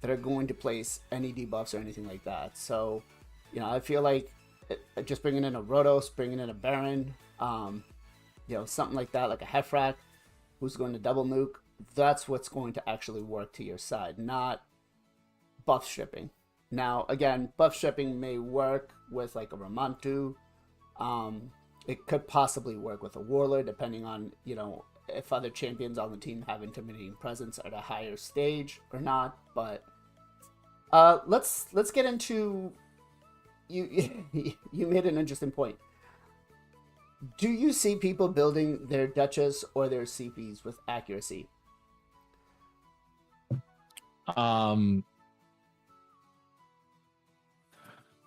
that are going to place any debuffs or anything like that. So, I feel like just bringing in a Rotos, bringing in a Baron, something like that, like a Hefrak, who's going to double nuke, that's what's going to actually work to your side, not buff stripping. Now, again, buff stripping may work with like a Ramantu. It could possibly work with a Warlord, depending on, if other champions on the team have intimidating presence at a higher stage or not. But let's get into you. You made an interesting point. Do you see people building their Duchess or their CPs with accuracy?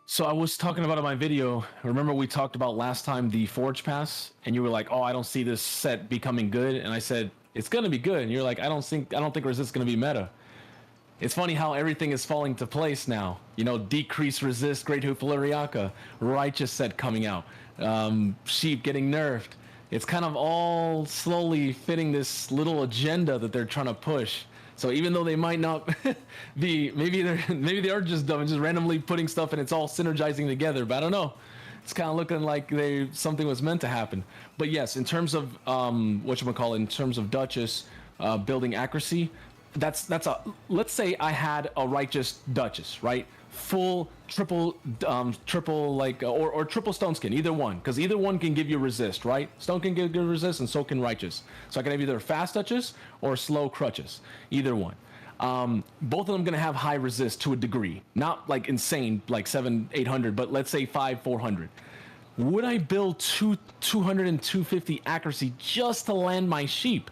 So I was talking about in my video, remember we talked about last time the Forge Pass, and you were like, oh, I don't see this set becoming good. And I said, it's going to be good. And you're like, I don't think resist's going to be meta. It's funny how everything is falling to place now. Decrease resist, Great Hufalariaka, Righteous set coming out, Sheep getting nerfed. It's kind of all slowly fitting this little agenda that they're trying to push. So even though they might not be, maybe they are just dumb and just randomly putting stuff and it's all synergizing together. But I don't know. It's kind of looking like something was meant to happen. But yes, in terms of in terms of Duchess building accuracy, that's let's say I had a Righteous Duchess, right? Full triple or triple Stone Skin, either one, because either one can give you resist, right? Stone can give you resist, and so can Righteous. So I can have either fast Duchess or slow Crutches, either one. Both of them gonna have high resist to a degree, not like insane, like 700-800, but let's say 500-400. Would I build 200 and 250 accuracy just to land my Sheep?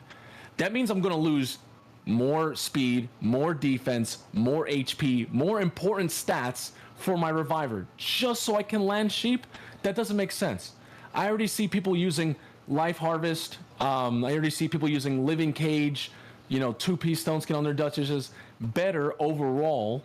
That means I'm gonna lose more speed, more defense, more HP, more important stats for my Reviver, just so I can land Sheep? That doesn't make sense. I already see people using Life Harvest. I already see people using Living Cage, 2-piece Stone Skin on their Duchesses. Better overall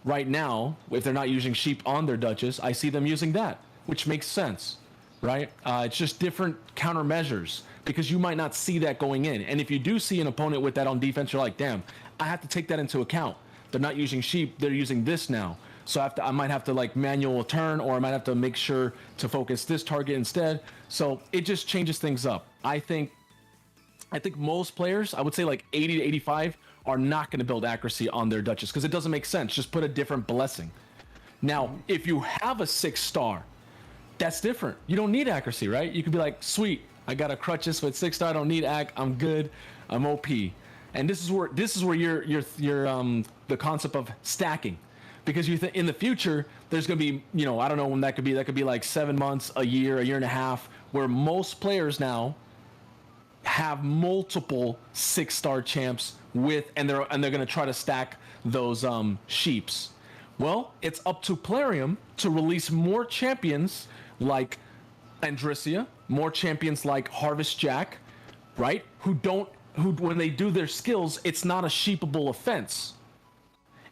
right now, if they're not using Sheep on their Duchess, I see them using that, which makes sense, right? It's just different countermeasures, because you might not see that going in. And if you do see an opponent with that on defense, you're like, damn, I have to take that into account. They're not using Sheep, they're using this now. So I might have to like manual turn, or I might have to make sure to focus this target instead. So it just changes things up. I think most players, I would say like 80 to 85, are not going to build accuracy on their Duchess, because it doesn't make sense. Just put a different blessing. Now, if you have a 6-star, that's different. You don't need accuracy, right? You could be like, sweet, I got a Crutches with 6-star. I don't need ac. I'm good. I'm OP. And this is where you're the concept of stacking, because you think in the future there's gonna be, I don't know when that could be. That could be like 7 months, a year and a half, where most players now have multiple 6-star champs and they're gonna try to stack those Sheeps. Well, it's up to Plarium to release more champions like Andrissia, more champions like Harvest Jack, right? Who when they do their skills, it's not a sheepable offense.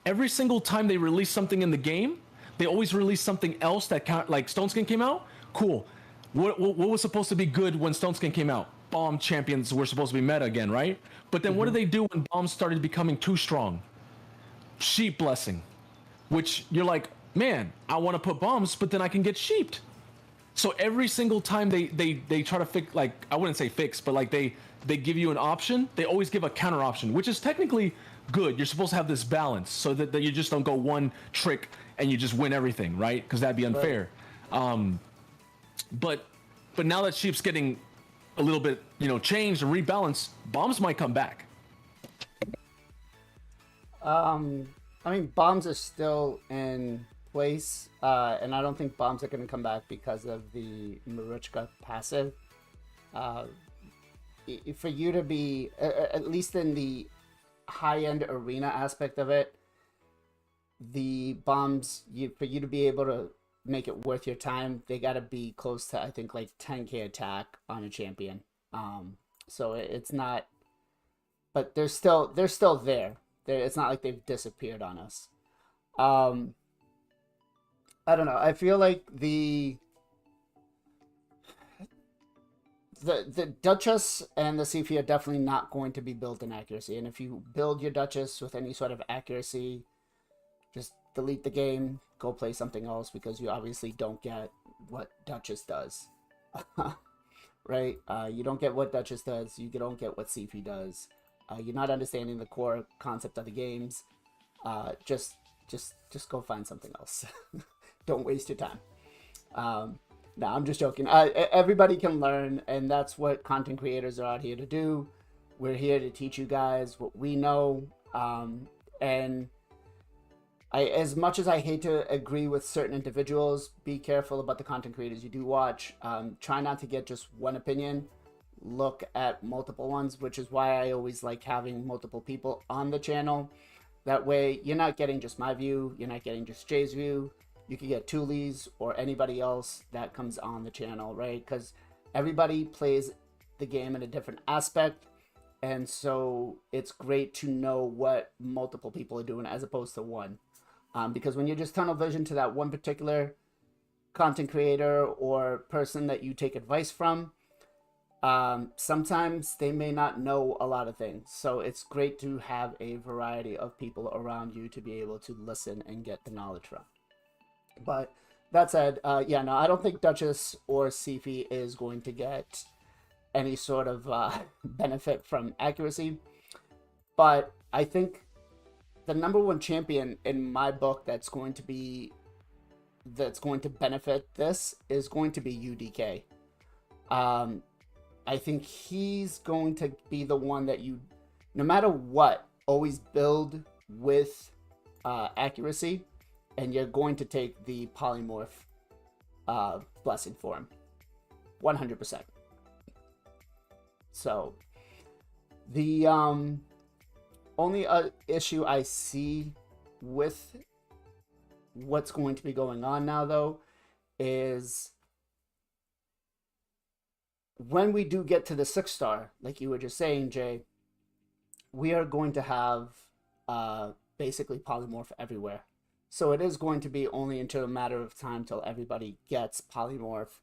Every single time they release something in the game, they always release something else that like Stone Skin came out. Cool. What was supposed to be good when Stone Skin came out? Bomb champions were supposed to be meta again, right? But then what did they do when bombs started becoming too strong? Sheep blessing, which you're like, man, I want to put bombs, but then I can get sheeped. So every single time they try to fix, like, I wouldn't say fix, but like they give you an option, they always give a counter option, which is technically good. You're supposed to have this balance so that you just don't go one trick and you just win everything, right? Because that'd be unfair. Right. But now that Sheep's getting a little bit, changed and rebalanced, bombs might come back. I mean, bombs are still in place, and I don't think bombs are going to come back because of the Maruchka passive. For you to be, at least in the high-end arena aspect of it, the bombs, for you to be able to make it worth your time, they got to be close to, I think, like 10k attack on a champion. So it's not, but they're still there. It's not like they've disappeared on us. I don't know. I feel like the Duchess and the Sifi are definitely not going to be built in accuracy. And if you build your Duchess with any sort of accuracy, just delete the game, go play something else, because you obviously don't get what Duchess does. Right? You don't get what Duchess does. You don't get what Sifi does. You're not understanding the core concept of the games. Just go find something else. Don't waste your time. No, I'm just joking. Everybody can learn, and that's what content creators are out here to do. We're here to teach you guys what we know. And as much as I hate to agree with certain individuals, be careful about the content creators you do watch. Try not to get just one opinion. Look at multiple ones, which is why I always like having multiple people on the channel. That way, you're not getting just my view. You're not getting just Jay's view. You can get Tuli's or anybody else that comes on the channel, right? Because everybody plays the game in a different aspect. And so it's great to know what multiple people are doing as opposed to one. Because when you're just tunnel vision to that one particular content creator or person that you take advice from, sometimes they may not know a lot of things. So it's great to have a variety of people around you to be able to listen and get the knowledge from. But that said, yeah, no, I don't think Duchess or Sifi is going to get any sort of benefit from accuracy. But I think the number one champion in my book that's going to benefit this is going to be UDK. I think he's going to be the one that you, no matter what, always build with accuracy, and you're going to take the polymorph blessing for him 100%. So the only issue I see with what's going to be going on now, though, is when we do get to the 6-star, like you were just saying, Jay, we are going to have basically polymorph everywhere. So it is going to be only until a matter of time till everybody gets polymorph,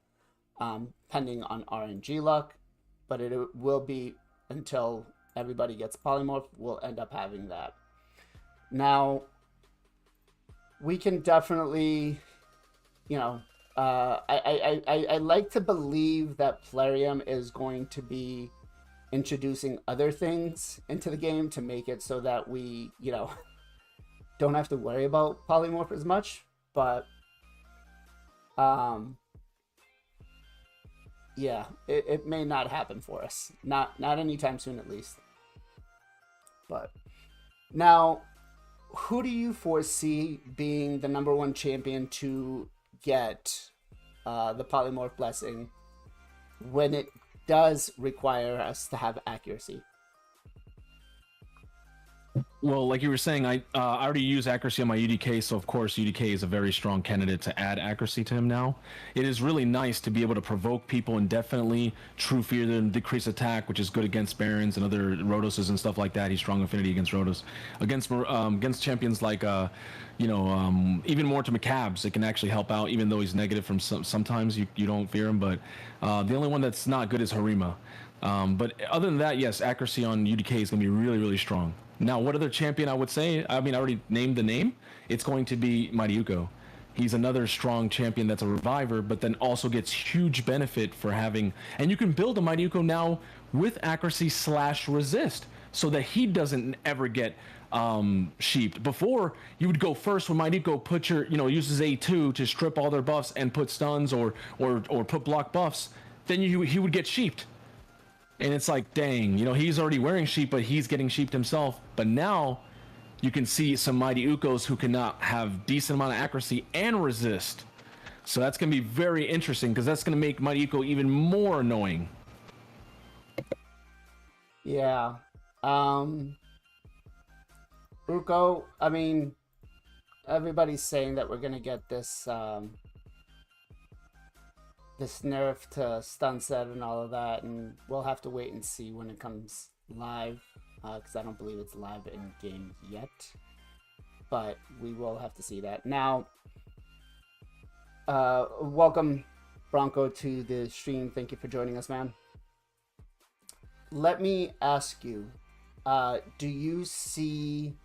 pending on RNG luck. But it will be until everybody gets polymorph, we'll end up having that. Now, we can definitely, you know, I like to believe that Plarium is going to be introducing other things into the game to make it so that we, you know, don't have to worry about polymorph as much. But yeah, it may not happen for us. Not anytime soon, at least. But now, who do you foresee being the number one champion to get the polymorph blessing when it does require us to have accuracy? Well, like you were saying, I already use accuracy on my UDK, so of course UDK is a very strong candidate to add accuracy to him now. It is really nice to be able to provoke people indefinitely, true fear them, decrease attack, which is good against Barons and other Rhodoses and stuff like that. He's strong affinity against Rhodos. Against champions like, even more to Macabs, it can actually help out, even though he's negative from sometimes you don't fear him, but the only one that's not good is Harima. But other than that, yes, accuracy on UDK is going to be really, really strong. Now, what other champion I would say? I mean, I already named the name. It's going to be Mighty Uko. He's another strong champion that's a reviver, but then also gets huge benefit for having... And you can build a Mighty Uko now with accuracy / resist, so that he doesn't ever get sheeped. Before, you would go first with Mighty Uko, put your, uses A2 to strip all their buffs and put stuns or put block buffs. Then he would get sheeped. And it's like, dang, he's already wearing sheep, but he's getting sheeped himself. But now you can see some Mighty Ukos who cannot have decent amount of accuracy and resist. So that's going to be very interesting, because that's going to make Mighty Uko even more annoying. Yeah. Uko, I mean, everybody's saying that we're going to get this nerf to stun set and all of that, and we'll have to wait and see when it comes live, because I don't believe it's live in game yet, but we will have to see that. Now, welcome Bronco to the stream. Thank you for joining us, man. let me ask you, do you see...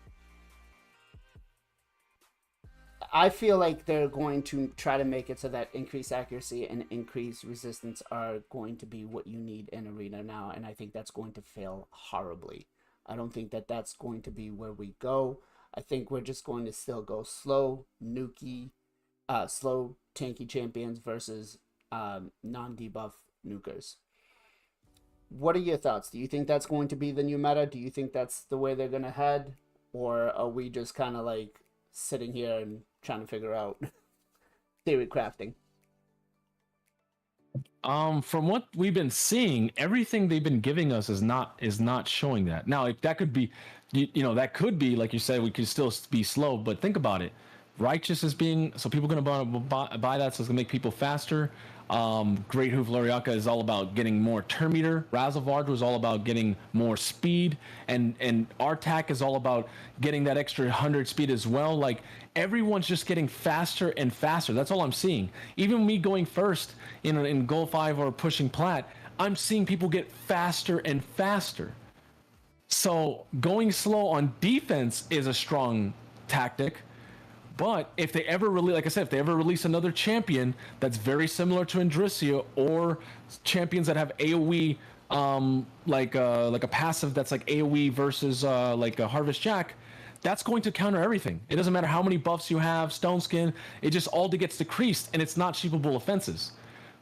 I feel like they're going to try to make it so that increased accuracy and increased resistance are going to be what you need in Arena now, and I think that's going to fail horribly. I don't think that that's going to be where we go. I think we're just going to still go slow, slow tanky champions versus non-debuff nukers. What are your thoughts? Do you think that's going to be the new meta? Do you think that's the way they're going to head? Or are we just kind of like sitting here and trying to figure out theory crafting? From what we've been seeing, everything they've been giving us is not showing that. Now, that could be, that could be, like you said, we could still be slow, but think about it. Righteous is being, so people are going to buy that, so it's going to make people faster. Great Hoof Lariaka is all about getting more turn meter. Razavard was all about getting more speed, and Artak is all about getting that extra 100 speed as well. Like, everyone's just getting faster and faster. That's all I'm seeing. Even me going first in Goal 5 or pushing Plat, I'm seeing people get faster and faster. So going slow on defense is a strong tactic. But if they ever like I said, if they ever release another champion that's very similar to Andrissia, or champions that have AoE, like a passive that's like AoE versus like a Harvest Jack, that's going to counter everything. It doesn't matter how many buffs you have, Stone Skin, it just all gets decreased, and it's not cheapable offenses.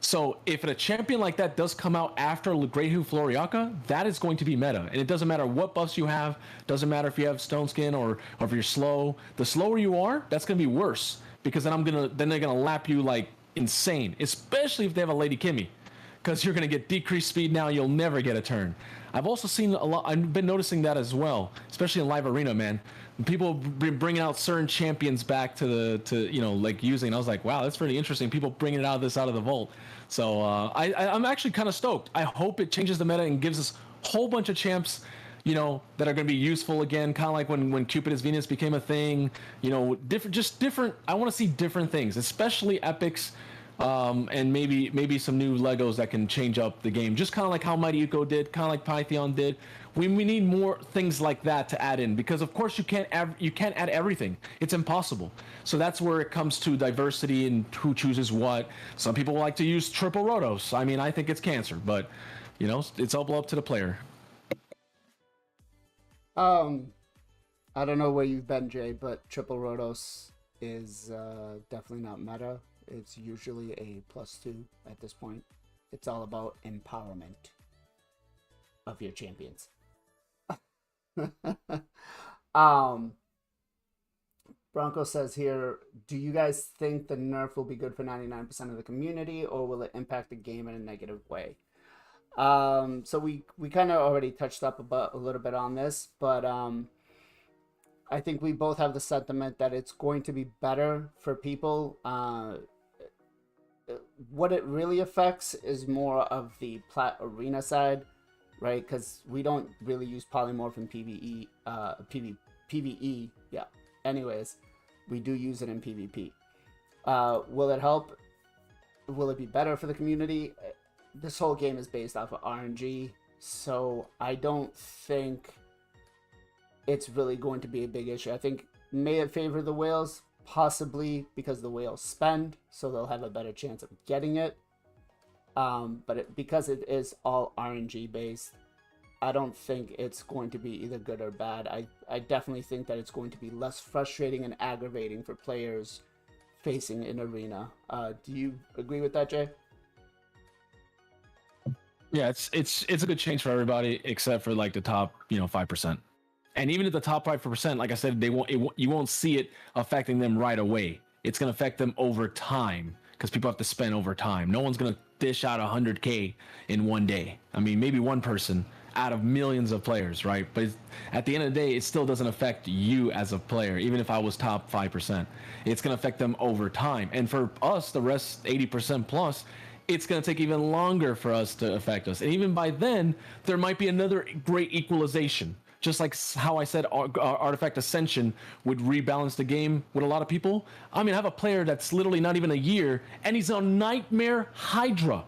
So if a champion like that does come out after Great Hoof Loriaka, that is going to be meta. And it doesn't matter what buffs you have, doesn't matter if you have Stone Skin or if you're slow. The slower you are, that's going to be worse, because then they're going to lap you like insane, especially if they have a Lady Kimmy, because you're going to get decreased speed now, you'll never get a turn. I've also seen a lot, I've been noticing that as well, especially in live arena, man. People bringing out certain champions back to like using. I was like, wow, that's pretty interesting. People bringing out of the vault. So I'm actually kind of stoked. I hope it changes the meta and gives us a whole bunch of champs, that are going to be useful again. Kind of like when Cupid is Venus became a thing. Different. I want to see different things, especially epics. And maybe some new Legos that can change up the game, just kind of like how Mighty Uko did, kind of like Pythion did. We need more things like that to add in, because of course you can't add everything. It's impossible. So that's where it comes to diversity and who chooses what. Some people like to use triple Rotos. I mean, I think it's cancer, but it's all up to the player. I don't know where you've been, Jay, but triple Rotos is definitely not meta. It's usually a +2 at this point. It's all about empowerment of your champions. Bronco says here, do you guys think the nerf will be good for 99% of the community, or will it impact the game in a negative way? So we kind of already touched up a little bit on this, but I think we both have the sentiment that it's going to be better for people. What it really affects is more of the Plat Arena side, right? Because we don't really use polymorph in PvE, PvE, yeah. Anyways, we do use it in PvP. Will it help? Will it be better for the community? This whole game is based off of RNG, so I don't think it's really going to be a big issue. I think may it favor the whales, possibly because the whales spend, so they'll have a better chance of getting it. But because it is all RNG based, I don't think it's going to be either good or bad. I definitely think that it's going to be less frustrating and aggravating for players facing an arena. Do you agree with that, Jay? Yeah, it's a good change for everybody except for like the top 5%. And even at the top 5%, like I said, you won't see it affecting them right away. It's going to affect them over time, because people have to spend over time. No one's going to dish out 100K in one day. I mean, maybe one person out of millions of players, right? But at the end of the day, it still doesn't affect you as a player, even if I was top 5%. It's going to affect them over time. And for us, the rest 80% plus, it's going to take even longer for us to affect us. And even by then, there might be another great equalization. Just like how I said Artifact Ascension would rebalance the game with a lot of people. I mean, I have a player that's literally not even a year, and he's on Nightmare Hydra.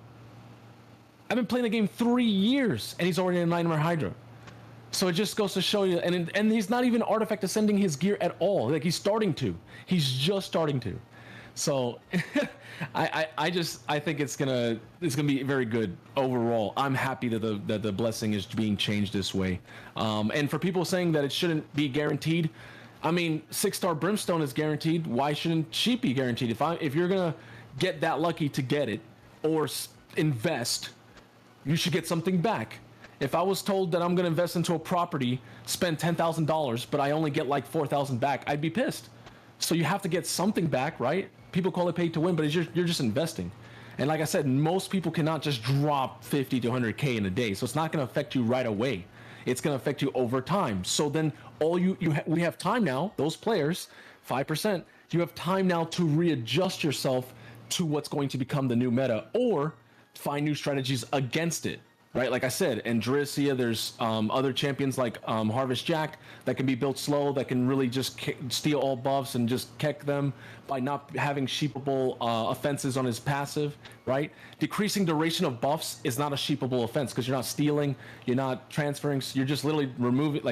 I've been playing the game 3 years, and he's already in Nightmare Hydra. So it just goes to show you, and he's not even artifact ascending his gear at all. Like he's starting to. He's just starting to. So I think it's gonna be very good overall. I'm happy that the blessing is being changed this way. And for people saying that it shouldn't be guaranteed, I mean, 6-star Brimstone is guaranteed. Why shouldn't Sheep be guaranteed? If you're gonna get that lucky to get it or invest, you should get something back. If I was told that I'm going to invest into a property, spend $10,000, but I only get like $4,000 back, I'd be pissed. So you have to get something back, right? People call it pay to win, but you're just investing. And like I said, most people cannot just drop 50 to 100K in a day. So it's not going to affect you right away. It's going to affect you over time. So then we have time now, those players, 5%, you have time now to readjust yourself to what's going to become the new meta or find new strategies against it. Right, like I said, in Drisia, there's other champions like Harvest Jack that can be built slow, that can really just steal all buffs and just keck them by not having sheepable offenses on his passive, right? Decreasing duration of buffs is not a sheepable offense because you're not stealing, you're not transferring, you're just literally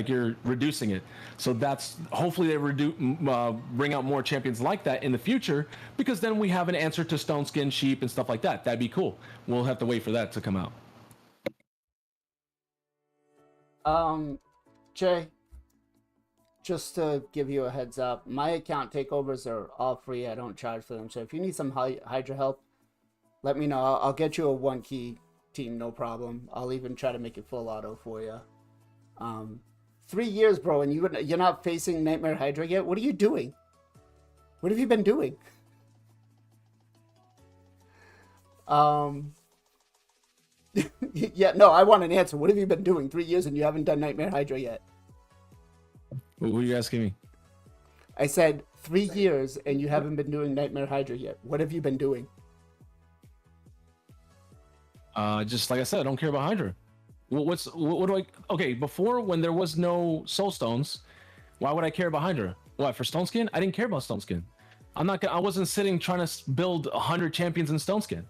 you're reducing it. So that's, hopefully they bring out more champions like that in the future, because then we have an answer to Stone Skin, Sheep, and stuff like that. That'd be cool. We'll have to wait for that to come out. Jay, just to give you a heads up, my account takeovers are all free. I don't charge for them. So if you need some Hydra help, let me know. I'll get you a 1-key team, no problem. I'll even try to make it full auto for you. 3 years, bro, and you're not facing Nightmare Hydra yet? What are you doing? What have you been doing? Yeah, no, I want an answer. What have you been doing 3 years and you haven't done Nightmare Hydra yet? What were you asking me? I said 3 years and you haven't been doing Nightmare Hydra yet. What have you been doing? Just like I said, I don't care about Hydra. What do I... Okay, before, when there was no Soul Stones, why would I care about Hydra? What, for Stone Skin? I didn't care about Stone Skin. I wasn't sitting trying to build 100 champions in Stone Skin.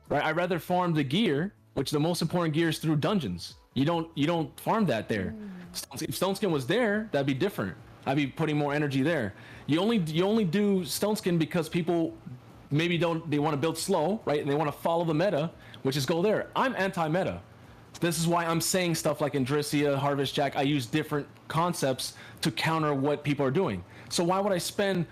Right? I'd rather farm the gear, which the most important gear is through dungeons. You don't farm that there. If Stone Skin was there, that'd be different. I'd be putting more energy there. You only do Stone Skin because people maybe they want to build slow, right? And they want to follow the meta, which is go there. I'm anti-meta. This is why I'm saying stuff like in Drisia, Harvest Jack. I use different concepts to counter what people are doing. So why would I spend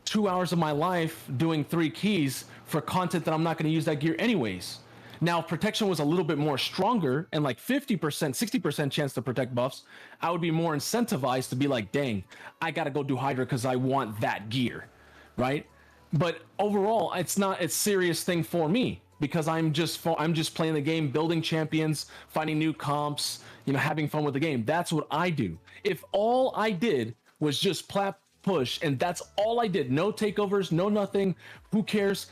2 hours of my life doing 3 keys for content that I'm not going to use that gear anyways? Now, if protection was a little bit more stronger and like 50%, 60% chance to protect buffs, I would be more incentivized to be like, dang, I got to go do Hydra because I want that gear, right? But overall, it's not a serious thing for me because I'm just playing the game, building champions, finding new comps, having fun with the game. That's what I do. If all I did was just push and that's all I did, no takeovers, no nothing, who cares?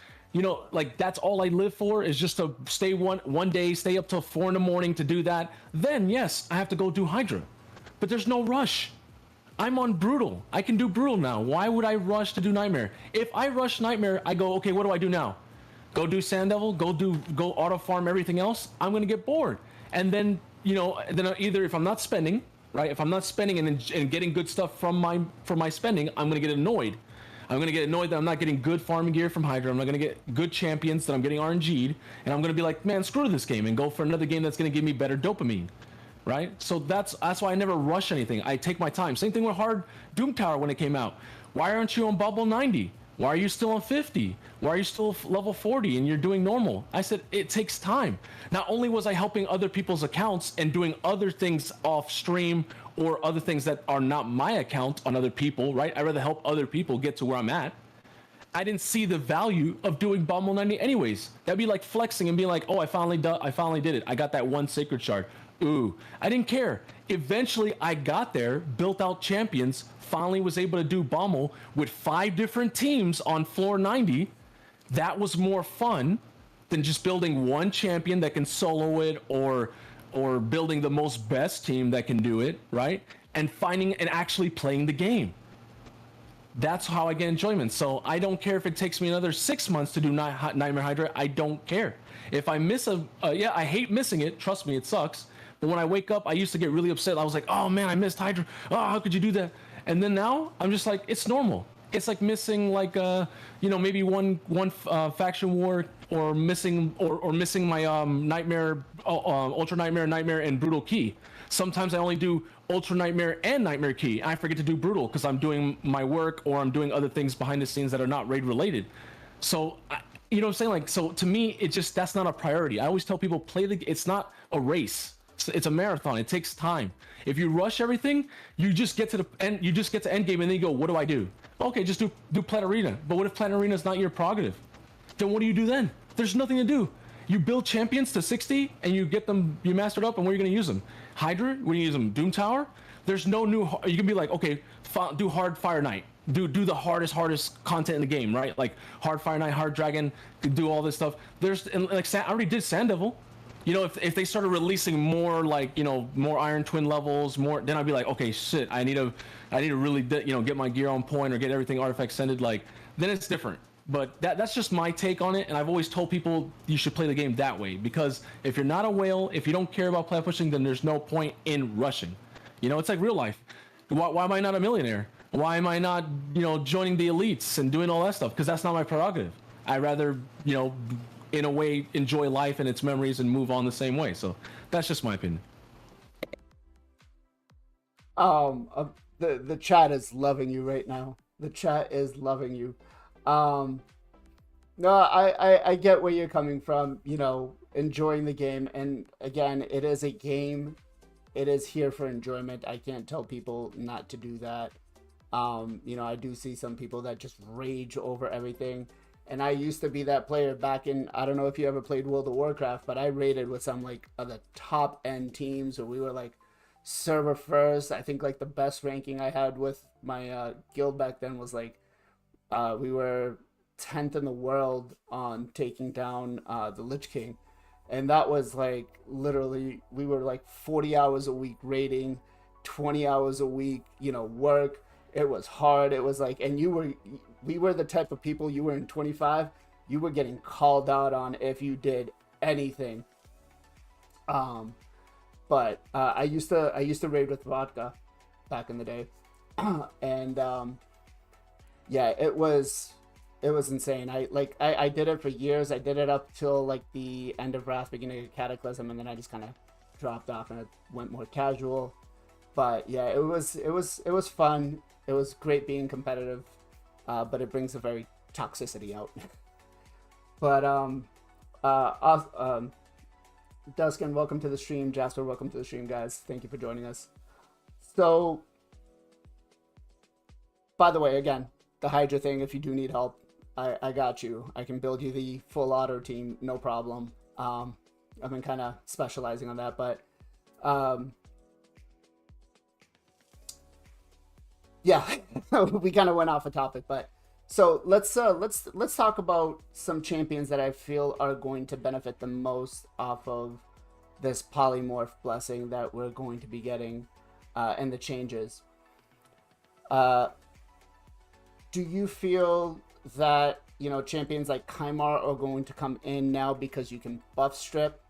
Like that's all I live for is just to stay one day, stay up till 4 a.m. to do that. Then yes, I have to go do Hydra, but there's no rush. I'm on Brutal. I can do Brutal now. Why would I rush to do Nightmare? If I rush Nightmare, I go, okay, what do I do now? Go do Sand Devil, go auto farm everything else. I'm going to get bored. And then, then either if I'm not spending, right? If I'm not spending and getting good stuff for my spending, I'm going to get annoyed. I'm going to get annoyed that I'm not getting good farming gear from Hydra. I'm not going to get good champions that I'm getting RNG'd. And I'm going to be like, man, screw this game and go for another game that's going to give me better dopamine. Right? So that's why I never rush anything. I take my time. Same thing with Hard Doom Tower when it came out. Why aren't you on bubble 90? Why are you still on 50? Why are you still level 40 and you're doing normal? I said, it takes time. Not only was I helping other people's accounts and doing other things off stream or other things that are not my account on other people, right? I'd rather help other people get to where I'm at. I didn't see the value of doing Bumble 90 anyways. That'd be like flexing and being like, oh, I finally did it. I got that one sacred shard. Ooh, I didn't care. Eventually I got there, built out champions, finally was able to do Bommel with 5 different teams on floor 90. That was more fun than just building one champion that can solo it or building the most best team that can do it, right? And finding and actually playing the game. That's how I get enjoyment. So I don't care if it takes me another 6 months to do Nightmare Hydra. I don't care. If I miss yeah, I hate missing it. Trust me, it sucks. But when I wake up, I used to get really upset. I was like, oh man, I missed Hydra. Oh, how could you do that? And then now I'm just like, it's normal. It's like missing like maybe one faction war, or missing my Nightmare, Ultra Nightmare and Brutal Key. Sometimes I only do Ultra Nightmare and Nightmare Key. I forget to do Brutal because I'm doing my work or I'm doing other things behind the scenes that are not raid related. So you know what I'm saying? Like, so to me, it just, that's not a priority. I always tell people, it's not a race. It's a marathon. It takes time. If you rush everything, you just get to the end. You just get to end game, and then you go, "What do I do?" Okay, just do Planet Arena. But what if Planet Arena is not your prerogative? Then what do you do then? There's nothing to do. You build champions to 60, and you get them. You mastered up, and where are you going to use them? Hydra? When you use them, Doom Tower. There's no new. You can be like, okay, do hard Fire Knight. Do the hardest content in the game, right? Like hard Fire Knight, hard Dragon. Do all this stuff. There's like I already did Sand Devil. You know, if they started releasing more, like, you know, more Iron Twin levels, more, then I'd be like, okay, shit, I need to really, get my gear on point or get everything artifact sended. Like, then it's different. But that's just my take on it, and I've always told people you should play the game that way, because if you're not a whale, if you don't care about player pushing, then there's no point in rushing. You know, it's like real life. Why am I not a millionaire? Why am I not, joining the elites and doing all that stuff? Because that's not my prerogative. I'd rather, in a way, enjoy life and its memories and move on the same way. So that's just my opinion. The chat is loving you right now. The chat is loving you. No, I get where you're coming from, enjoying the game. And again, it is a game. It is here for enjoyment. I can't tell people not to do that. I do see some people that just rage over everything. And I used to be that player back in, I don't know if you ever played World of Warcraft, but I raided with some like of the top end teams, or we were like server first. I think like the best ranking I had with my guild back then was like, we were 10th in the world on taking down the Lich King. And that was like literally, we were like 40 hours a week raiding, 20 hours a week, work. It was hard. It was like, and we were the type of people, you were in 25, you were getting called out on if you did anything. But I used to raid with vodka back in the day. And yeah, it was insane. I did it for years. I did it up till like the end of Wrath, beginning of Cataclysm, and then I just kind of dropped off and it went more casual. But yeah, it was fun. It was great being competitive, but it brings a very toxicity out. But Duskin, welcome to the stream. Jasper, welcome to the stream, guys. Thank you for joining us. So, by the way, again, the Hydra thing, if you do need help, I got you. I can build you the full auto team, no problem. I've been kind of specializing on that, but yeah, we kind of went off a topic, but so let's talk about some champions that I feel are going to benefit the most off of this polymorph blessing that we're going to be getting, and the changes. Do you feel that champions like Kymar are going to come in now because you can buff strip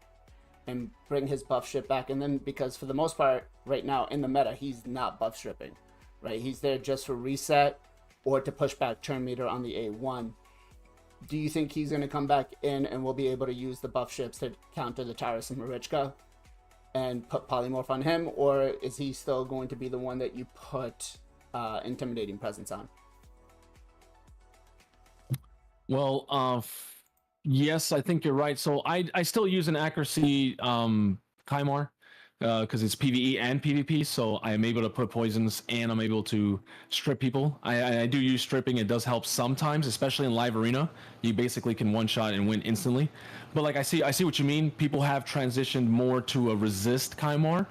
and bring his buff strip back, and then because for the most part right now in the meta he's not buff stripping? Right, he's there just for reset or to push back turn meter on the A1. Do you think he's going to come back in and we'll be able to use the buff ships to counter the Tyrus and Marichka and put polymorph on him, or is he still going to be the one that you put intimidating presence on? Well, yes, I think you're right. So I still use an accuracy Kymar. Because it's PvE and PvP, so I'm able to put poisons and I'm able to strip people. I do use stripping. It does help sometimes, especially in live arena. You basically can one shot and win instantly. But like I see what you mean. People have transitioned more to a resist Kymar,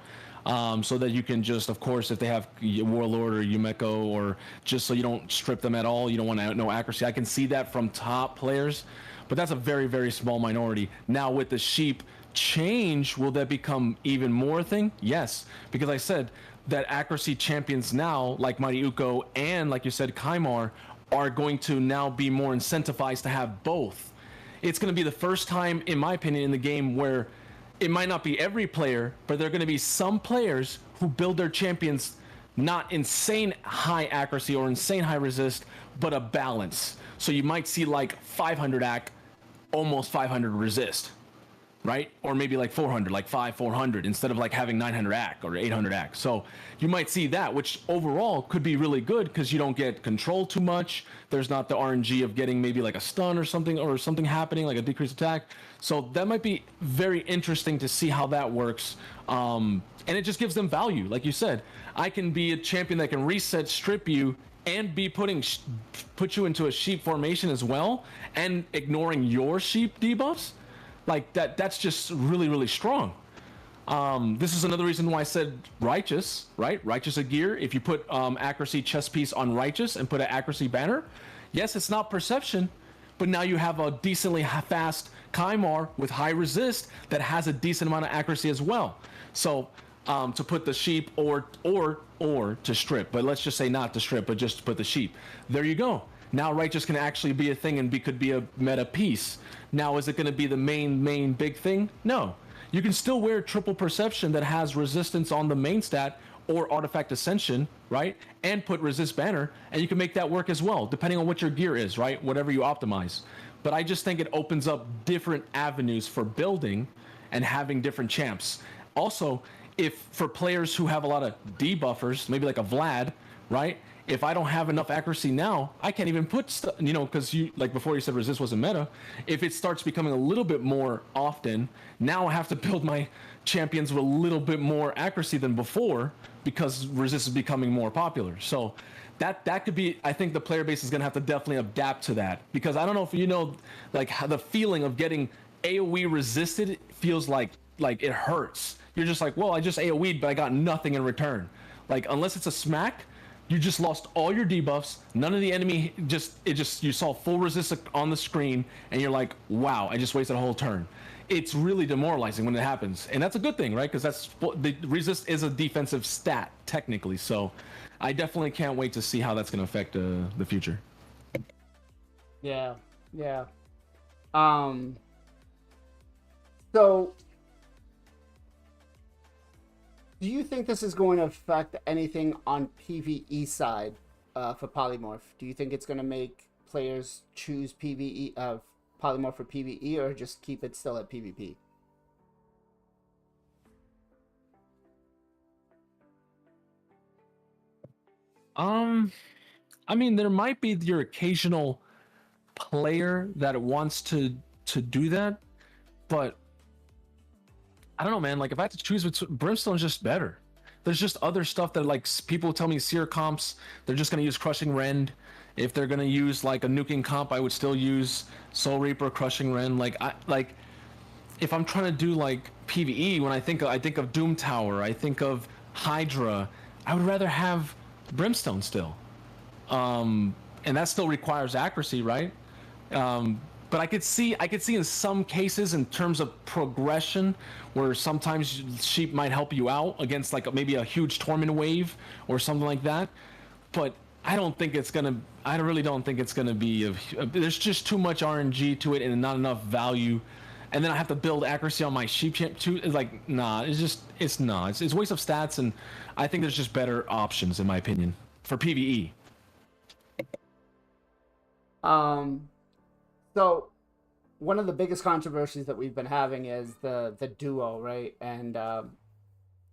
so that you can just, of course, if they have Warlord or Yumeko, or just so you don't strip them at all, you don't want no accuracy. I can see that from top players, but that's a very, very small minority. Now with the sheep change, will that become even more a thing? Yes, because I said that accuracy champions now, like Mighty Uko and like you said, Kaimar, are going to now be more incentivized to have both. It's going to be the first time, in my opinion, in the game where it might not be every player, but there are going to be some players who build their champions not insane high accuracy or insane high resist, but a balance. So you might see like 500 ac, almost 500 resist, right? Or maybe like 400, like 400 instead of like having 900 ac or 800 ac. So you might see that, which overall could be really good because you don't get control too much. There's not the RNG of getting maybe like a stun or something happening, like a decreased attack. So that might be very interesting to see how that works. And it just gives them value. Like you said, I can be a champion that can reset, strip you, and be put you into a sheep formation as well, and ignoring your sheep debuffs. Like that's just really, really strong. This is another reason why I said Righteous, right? Righteous a gear. If you put accuracy chest piece on Righteous and put an accuracy banner, yes, it's not perception, but now you have a decently fast Kaimar with high resist that has a decent amount of accuracy as well. So to put the sheep or to strip, but let's just say not to strip, but just to put the sheep. There you go. Now Righteous can actually be a thing and could be a meta piece. Now is it going to be the main big thing? No. You can still wear triple perception that has resistance on the main stat or artifact ascension, right? And put resist banner, and you can make that work as well, depending on what your gear is, right? Whatever you optimize. But I just think it opens up different avenues for building and having different champs. Also, if for players who have a lot of debuffers, maybe like a Vlad, right? If I don't have enough accuracy now, I can't even put because you, like before you said resist wasn't meta. If it starts becoming a little bit more often, now I have to build my champions with a little bit more accuracy than before because resist is becoming more popular. So that could be, I think the player base is going to have to definitely adapt to that, because I don't know if you know, like how the feeling of getting AoE resisted feels like it hurts. You're just like, well, I just AoE'd, but I got nothing in return. Like, unless it's a smack, you just lost all your debuffs. None of the enemy you saw full resist on the screen, and you're like, wow, I just wasted a whole turn. It's really demoralizing when it happens, and that's a good thing, right? Because the resist is a defensive stat technically. So, I definitely can't wait to see how that's going to affect the future. Yeah. So, do you think this is going to affect anything on PvE side for Polymorph? Do you think it's going to make players choose PvE Polymorph for PvE, or just keep it still at PvP? I mean, there might be your occasional player that wants to do that, but I don't know, man. Like, if I had to choose, Brimstone's just better. There's just other stuff that, like, people tell me Seer comps, they're just going to use Crushing Rend. If they're going to use, like, a nuking comp, I would still use Soul Reaper, Crushing Rend. Like, if I'm trying to do, like, PvE, when I think of Doom Tower, I think of Hydra, I would rather have Brimstone still. And that still requires accuracy, right? But I could see in some cases, in terms of progression, where sometimes sheep might help you out against like maybe a huge torment wave or something like that. But I really don't think it's gonna be there's just too much RNG to it and not enough value. And then I have to build accuracy on my sheep champ too. It's like, nah, it's a waste of stats, and I think there's just better options in my opinion for PvE. So one of the biggest controversies that we've been having is the duo, right? And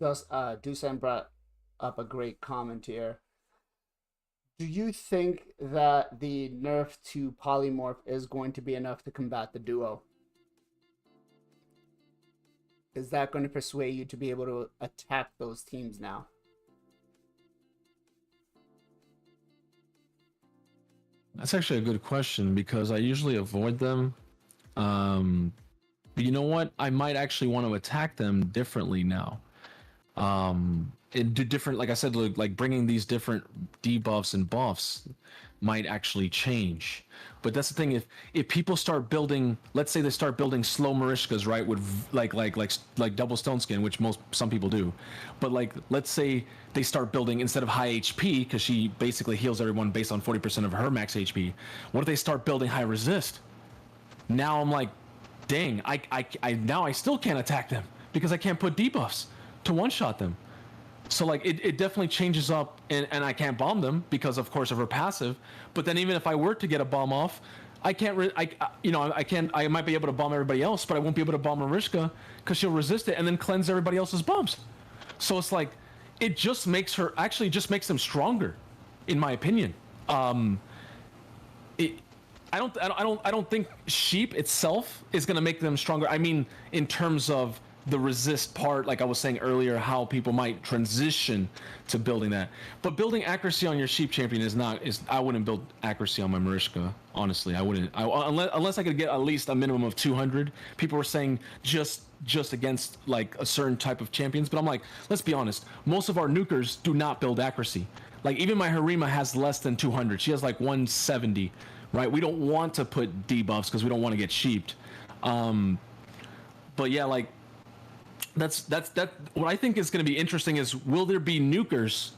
Dusan brought up a great comment here. Do you think that the nerf to Polymorph is going to be enough to combat the duo? Is that going to persuade you to be able to attack those teams now? That's actually a good question, because I usually avoid them. But you know what? I might actually want to attack them differently now. And do different, like I said, like bringing these different debuffs and buffs. might actually change. But that's the thing, if people start building, let's say they start building slow Marishkas, right, with like double stone skin, which some people do, but like let's say they start building, instead of high HP, because she basically heals everyone based on 40% of her max HP, what if they start building high resist? Now I'm like, dang, I now I still can't attack them because I can't put debuffs to one-shot them. So like it definitely changes up, and I can't bomb them because of course of her passive. But then even if I were to get a bomb off, I can't. I might be able to bomb everybody else, but I won't be able to bomb Marishka because she'll resist it and then cleanse everybody else's bombs. So it's like it just makes them stronger, in my opinion. I don't think sheep itself is gonna make them stronger. I mean, in terms of the resist part, like I was saying earlier, how people might transition to building that. But building accuracy on your sheep champion I wouldn't build accuracy on my Marishka, honestly. I wouldn't. Unless I could get at least a minimum of 200. People were saying just against like a certain type of champions, but I'm like, let's be honest. Most of our nukers do not build accuracy. Like even my Harima has less than 200. She has like 170, right? We don't want to put debuffs because we don't want to get sheeped. But yeah, like, that's what I think is going to be interesting is, will there be nukers,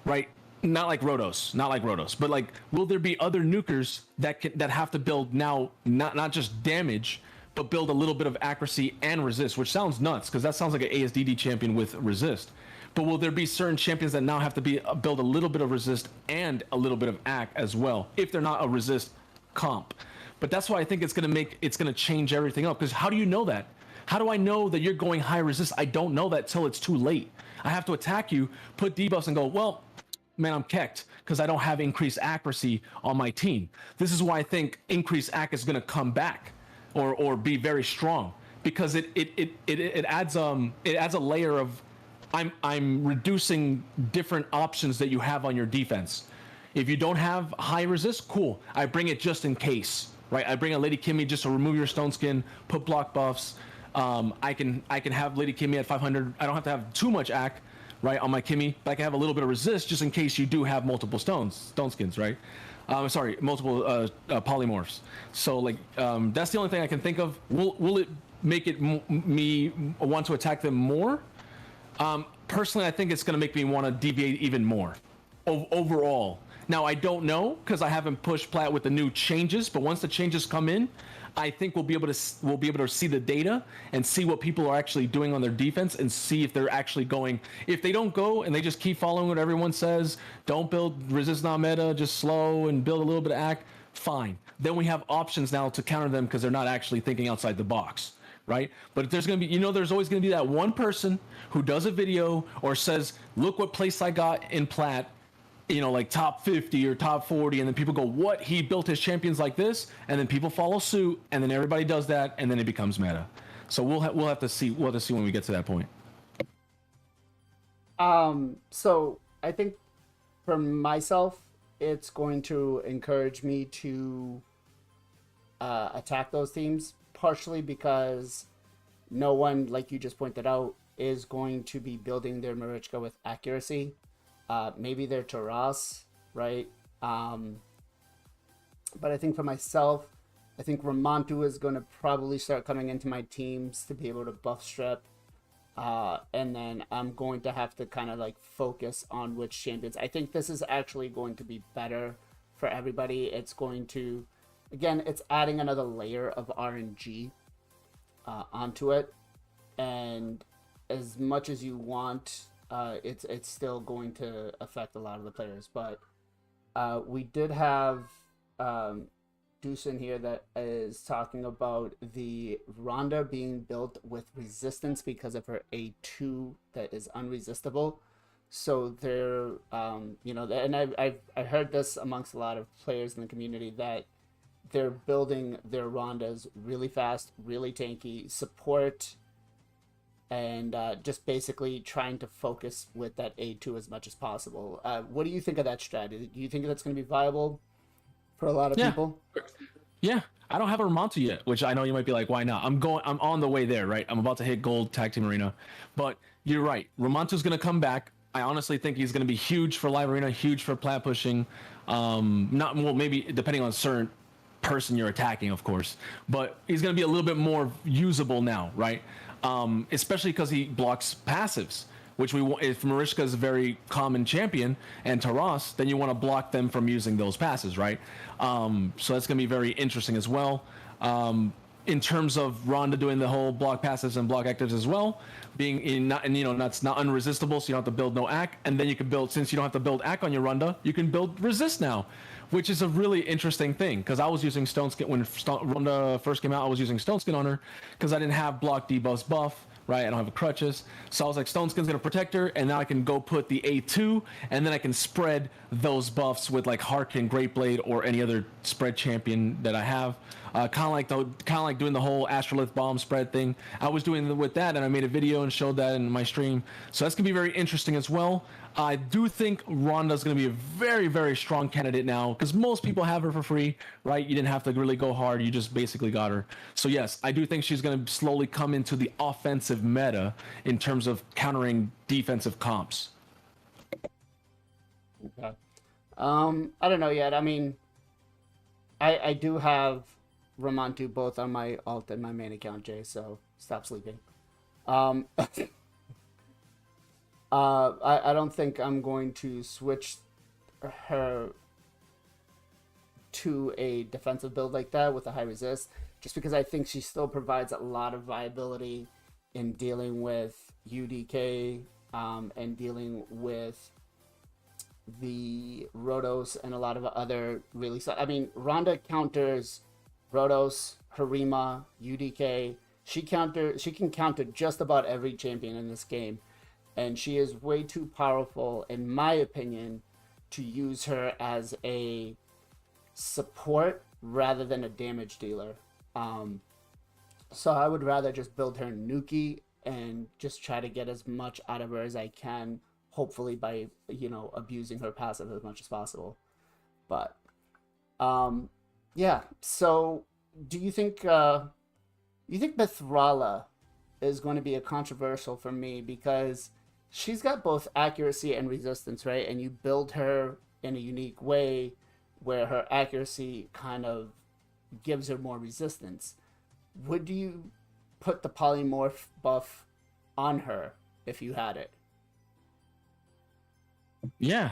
right? Not like Rotos, but like, will there be other nukers that have to build now, not just damage, but build a little bit of accuracy and resist, which sounds nuts because that sounds like an ASDD champion with resist. But will there be certain champions that now have to build a little bit of resist and a little bit of ac as well, if they're not a resist comp? But that's why I think it's going to change everything up, because how do you know that? How do I know that you're going high resist? I don't know that till it's too late. I have to attack you, put debuffs, and go, well, man, I'm kecked because I don't have increased accuracy on my team. This is why I think increased ac is going to come back or be very strong, because it adds a layer of I'm reducing different options that you have on your defense. If you don't have high resist, cool. I bring it just in case, right? I bring a Lady Kimmy just to remove your stone skin, put block buffs. I can have Lady Kimmy at 500. I don't have to have too much ac, right, on my Kimmy, but I can have a little bit of resist just in case you do have multiple stone skins, right? Multiple polymorphs. So like that's the only thing I can think of. Will it make it me want to attack them more? Personally, I think it's going to make me want to deviate even more overall. Now I don't know because I haven't pushed plat with the new changes, but once the changes come in, I think we'll be able to see the data and see what people are actually doing on their defense and see if they're actually going. If they don't go and they just keep following what everyone says, don't build resist non meta, just slow and build a little bit of ac, fine. Then we have options now to counter them because they're not actually thinking outside the box, right? But if there's going to be, there's always going to be that one person who does a video or says, look what place I got in plat, like top 50 or top 40, and then people go, what? He built his champions like this, and then people follow suit, and then everybody does that, and then it becomes meta. So we'll have to see. We'll have to see when we get to that point. So I think for myself, it's going to encourage me to attack those teams, partially because no one, like you just pointed out, is going to be building their Marichka with accuracy. Maybe they're Taras, right? But I think for myself, I think Ramantu is going to probably start coming into my teams to be able to buff strip. And then I'm going to have to kind of like focus on which champions. I think this is actually going to be better for everybody. It's going to, again, it's adding another layer of RNG onto it. And as much as you want, it's still going to affect a lot of the players. But we did have Deucin here that is talking about the Rhonda being built with resistance because of her A2 that is unresistible. So they're, and I heard this amongst a lot of players in the community that they're building their Rhondas really fast, really tanky, support, and just basically trying to focus with that A2 as much as possible. What do you think of that strategy? Do you think that's going to be viable for a lot of people? Yeah, I don't have a Ramantu yet, which I know you might be like, why not? I'm on the way there, right? I'm about to hit gold tag team arena, but you're right. Ramantu's going to come back. I honestly think he's going to be huge for live arena, huge for plat pushing. Not well, maybe depending on certain person you're attacking, of course, but he's going to be a little bit more usable now, right? Especially because he blocks passives, which if Mariska is a very common champion and Taras, then you want to block them from using those passes, right? So that's going to be very interesting as well. In terms of Ronda doing the whole block passives and block actives as well, being in not, and you know, that's not unresistible, so you don't have to build no AC, and then you can build, since you don't have to build AC on your Ronda, you can build resist now, which is a really interesting thing, because I was using Stone Skin when Ronda first came out. I was using Stone Skin on her because I didn't have block debuffs buff, right? I don't have crutches, so I was like, Stone Skin's gonna protect her, and now I can go put the A2, and then I can spread those buffs with like Harkin, Great Blade, or any other spread champion that I have. Kind of like doing the whole Astrolith bomb spread thing. I was doing with that, and I made a video and showed that in my stream. So that's gonna be very interesting as well. I do think Ronda's gonna be a very, very strong candidate now, because most people have her for free, right? You didn't have to really go hard, you just basically got her. So yes, I do think she's gonna slowly come into the offensive meta in terms of countering defensive comps. Okay. I don't know yet. I mean, I do have Ramantu both on my alt and my main account, Jay, so stop sleeping. I don't think I'm going to switch her to a defensive build like that with a high resist, just because I think she still provides a lot of viability in dealing with UDK and dealing with the Rotos and a lot of other really... I mean, Ronda counters Rotos, Harima, UDK. She can counter just about every champion in this game, and she is way too powerful, in my opinion, to use her as a support rather than a damage dealer. So I would rather just build her Nuki and just try to get as much out of her as I can, hopefully by, you know, abusing her passive as much as possible. But yeah, so do you think Mithrala is going to be a controversial for me, because she's got both accuracy and resistance, right? And you build her in a unique way where her accuracy kind of gives her more resistance. Would you put the polymorph buff on her if you had it? Yeah,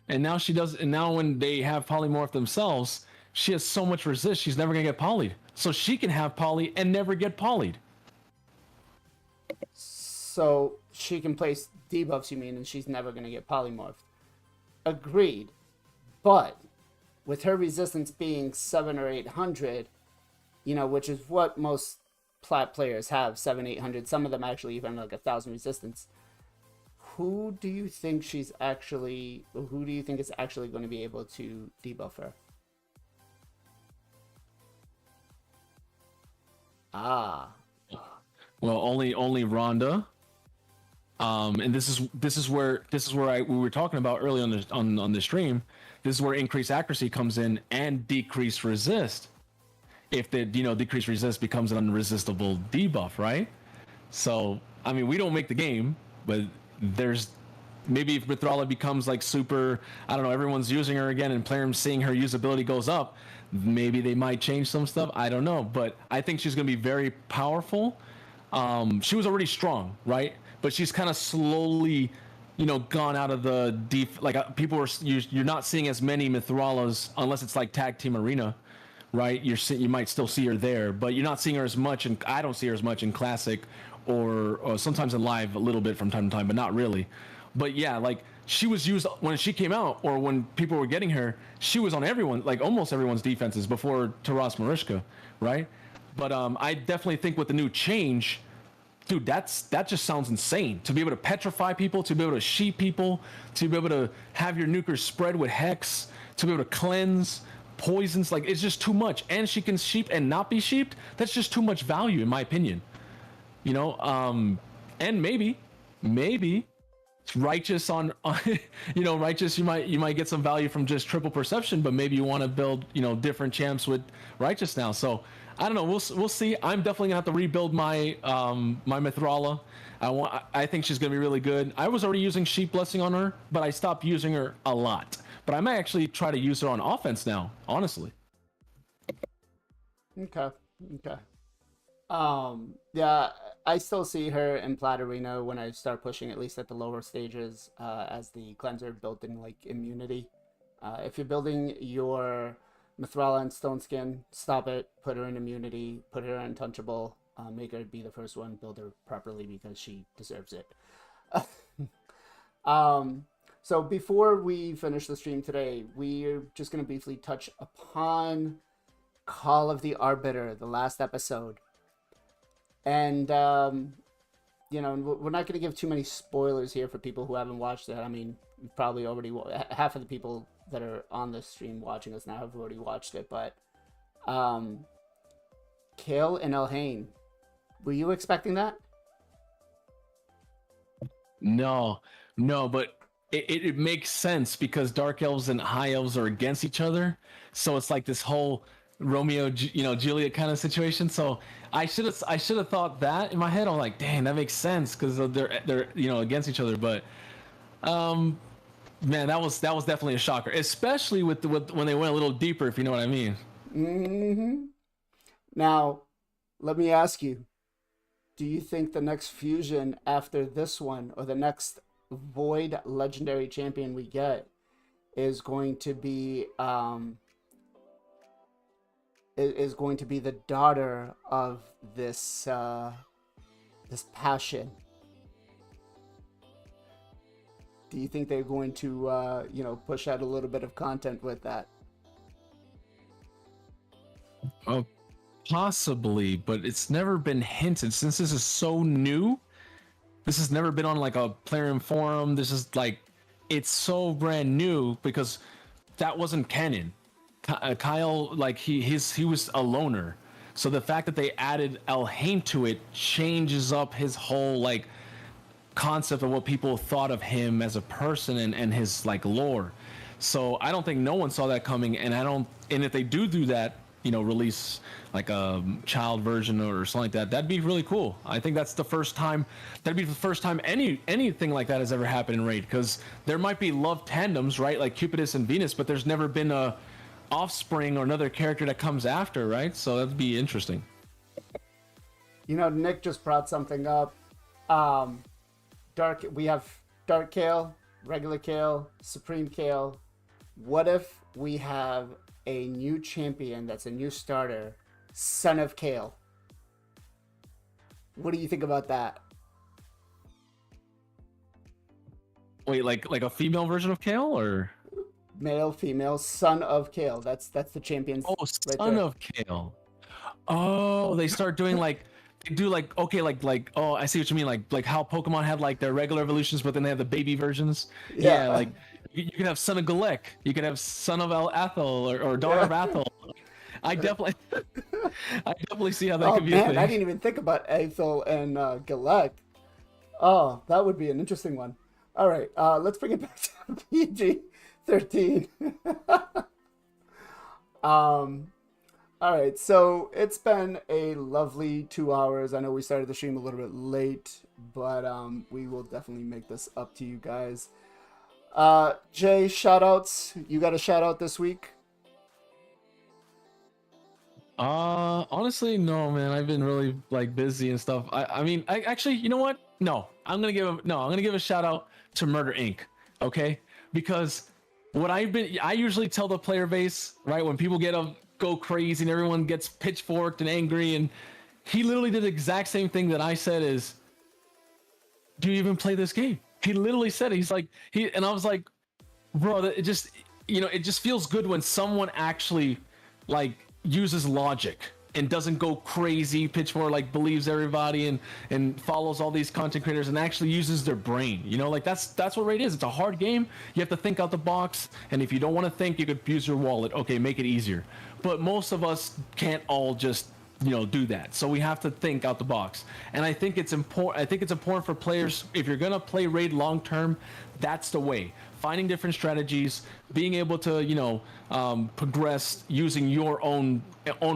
and now she does. And now when they have polymorph themselves, she has so much resist, she's never gonna get polyed. So she can have poly and never get polyed. So she can place debuffs, you mean, and she's never gonna get polymorphed. Agreed, but with her resistance being 700 or 800, you know, which is what most plat players have, 700-800. Some of them actually even like 1,000 resistance. Who do you think is actually going to be able to debuff her? Well, only Ronda. And this is where we were talking about early on the stream. This is where increased accuracy comes in and decreased resist. If the decreased resist becomes an unresistible debuff, right? So I mean, we don't make the game, but there's maybe if Mithrala becomes like super, I don't know, everyone's using her again and players seeing her usability goes up, maybe they might change some stuff. I don't know, but I think she's going to be very powerful. She was already strong, right? But she's kind of slowly, gone out of the deep. Like you're not seeing as many Mithralas unless it's like Tag Team Arena, right? You might still see her there, but you're not seeing her as much, and I don't see her as much in Classic or sometimes in Live a little bit from time to time, but not really. But yeah, like she was used when she came out, or when people were getting her, she was on everyone, like almost everyone's defenses before Taras Mariska, right? But I definitely think with the new change, dude, that just sounds insane. To be able to petrify people, to be able to sheep people, to be able to have your nukers spread with hex, to be able to cleanse poisons, like it's just too much. And she can sheep and not be sheeped. That's just too much value, in my opinion. And maybe righteous on righteous, you might get some value from just triple perception, but maybe you want to build different champs with righteous now. So I don't know. We'll see. I'm definitely gonna have to rebuild my my Mithrala. I think she's gonna be really good. I was already using Sheep Blessing on her, but I stopped using her a lot. But I might actually try to use her on offense now, honestly. Okay. Okay. Yeah, I still see her in Plat Arena when I start pushing, at least at the lower stages, as the cleanser built in like immunity. If you're building your Mithrala and Stone Skin, stop it, put her in immunity, put her untouchable, make her be the first one, build her properly because she deserves it. So before we finish the stream today, we're just going to briefly touch upon Call of the Arbiter, the last episode. And, you know, we're not going to give too many spoilers here for people who haven't watched it. I mean, probably already, half of the people that are on the stream watching us now have already watched it. But, Kale and Elhain, were you expecting that? No, but it makes sense because Dark Elves and High Elves are against each other. So it's like this whole Romeo, Juliet kind of situation. So I should have thought that in my head. I'm like, dang, that makes sense because they're against each other. But man, that was definitely a shocker, especially with when they went a little deeper, if you know what I mean. Mm-hmm. Now, let me ask you: do you think the next fusion after this one, or the next Void Legendary Champion we get, is going to be the daughter of this this passion? Do you think they're going to push out a little bit of content with that? Oh, possibly, but it's never been hinted since this is so new. This has never been on like a Plarium forum. This is like, it's so brand new because that wasn't canon. Kyle, like he was a loner, so the fact that they added Elhain to it changes up his whole like concept of what people thought of him as a person and his like lore. So I don't think no one saw that coming, and if they do that, release like a child version or something like that, that'd be really cool. I think that'd be the first time anything like that has ever happened in Raid, because there might be love tandems, right, like Cupidus and Venus, but there's never been a offspring or another character that comes after, right? So that'd be interesting. Nick just brought something up. We have Dark Kale, regular Kale, Supreme Kale. What if we have a new champion that's a new starter, Son of Kale? What do you think about that? Wait, like a female version of Kale, or male, female, Son of Kale? That's the champion's. Oh, right, Son of Kale. Oh, they start doing like they do like, okay, like oh, I see what you mean, like how Pokemon had like their regular evolutions, but then they have the baby versions. Yeah, like you can have Son of Galek, you can have Son of Athel or Daughter of Athel. I definitely see how that could be a thing. I didn't even think about Athel and Galek. Oh, that would be an interesting one. All right, let's bring it back to PG-13. All right, so it's been a lovely 2 hours. I know we started the stream a little bit late, but we will definitely make this up to you guys. Jay, shout-outs. You got a shout-out this week? Honestly, no, man. I've been really like busy and stuff. I mean, actually, you know what? No, I'm gonna give a shout-out to Murder Inc. Okay, because I usually tell the player base, right, when people go crazy and everyone gets pitchforked and angry, and he literally did the exact same thing that I said is, do you even play this game? He literally said it. He's like, and I was like, bro, it just feels good when someone actually like uses logic and doesn't go crazy, pitchfork, like believes everybody and follows all these content creators and actually uses their brain. Like that's what Raid is. It's a hard game. You have to think out the box, and if you don't want to think, you could use your wallet. Okay, make it easier. But most of us can't all just do that. So we have to think out the box. And I think it's important for players, if you're gonna play Raid long term, that's the way. finding different strategies, being able to, progress using your own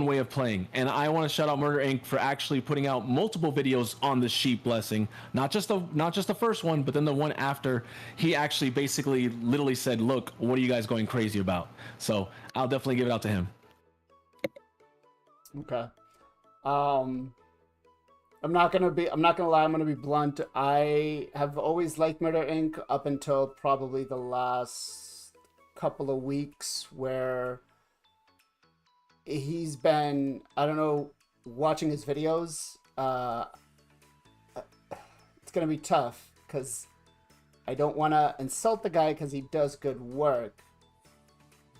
way of playing. And I want to shout out Murder Inc. for actually putting out multiple videos on the sheep blessing, not just the first one, but then the one after. He actually basically literally said, look, what are you guys going crazy about? So I'll definitely give it out to him. Okay. I'm not gonna lie, I'm gonna be blunt. I have always liked Murder Inc. up until probably the last couple of weeks, where he's been, I don't know, watching his videos. It's gonna be tough because I don't want to insult the guy because he does good work,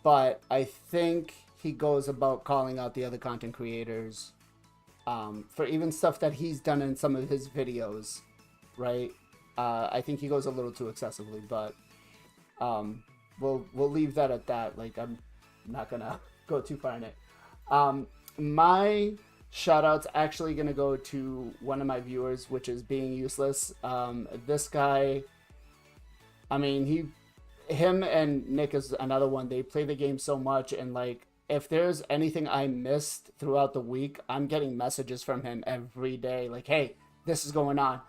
but I think he goes about calling out the other content creators for even stuff that he's done in some of his videos, right? I think he goes a little too excessively, but we'll leave that at that. Like, I'm not gonna go too far in it. My shout out's actually gonna go to one of my viewers, which is Being Useless. This guy, I mean, him and Nick is another one. They play the game so much, and like, if there's anything I missed throughout the week, I'm getting messages from him every day. Like, hey, this is going on.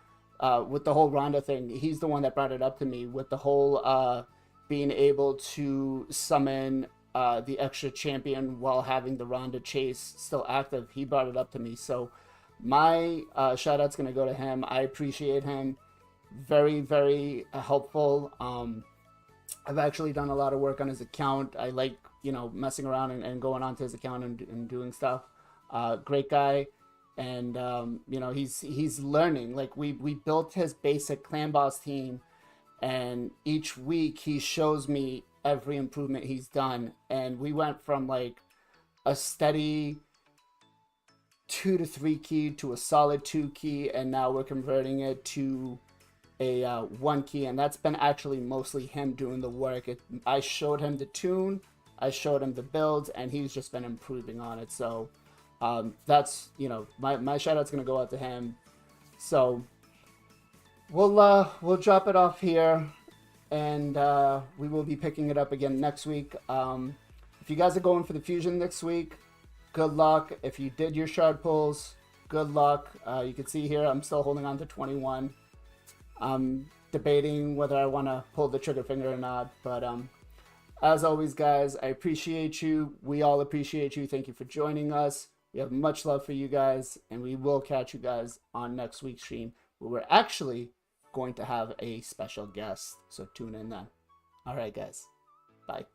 With the whole Ronda thing, he's the one that brought it up to me. With the whole being able to summon the extra champion while having the Ronda chase still active, he brought it up to me. So my shout out's going to go to him. I appreciate him. Very, very helpful. I've actually done a lot of work on his account. I like, messing around and going onto his account and doing stuff. Great guy. And, he's learning. Like, we built his basic clan boss team, and each week he shows me every improvement he's done. And we went from like a steady 2 to 3 key to a solid 2 key, and now we're converting it to a 1 key, and that's been actually mostly him doing the work. I showed him the tune, I showed him the builds, and he's just been improving on it. So that's, my shout out's gonna go out to him. So we'll drop it off here, and we will be picking it up again next week. If you guys are going for the fusion next week, good luck. If you did your shard pulls, good luck. You can see here I'm still holding on to 21. I'm debating whether I want to pull the trigger finger or not, but as always, guys, I appreciate you. We all appreciate you. Thank you for joining us. We have much love for you guys, and we will catch you guys on next week's stream, where we're actually going to have a special guest, so tune in then. All right, guys. Bye.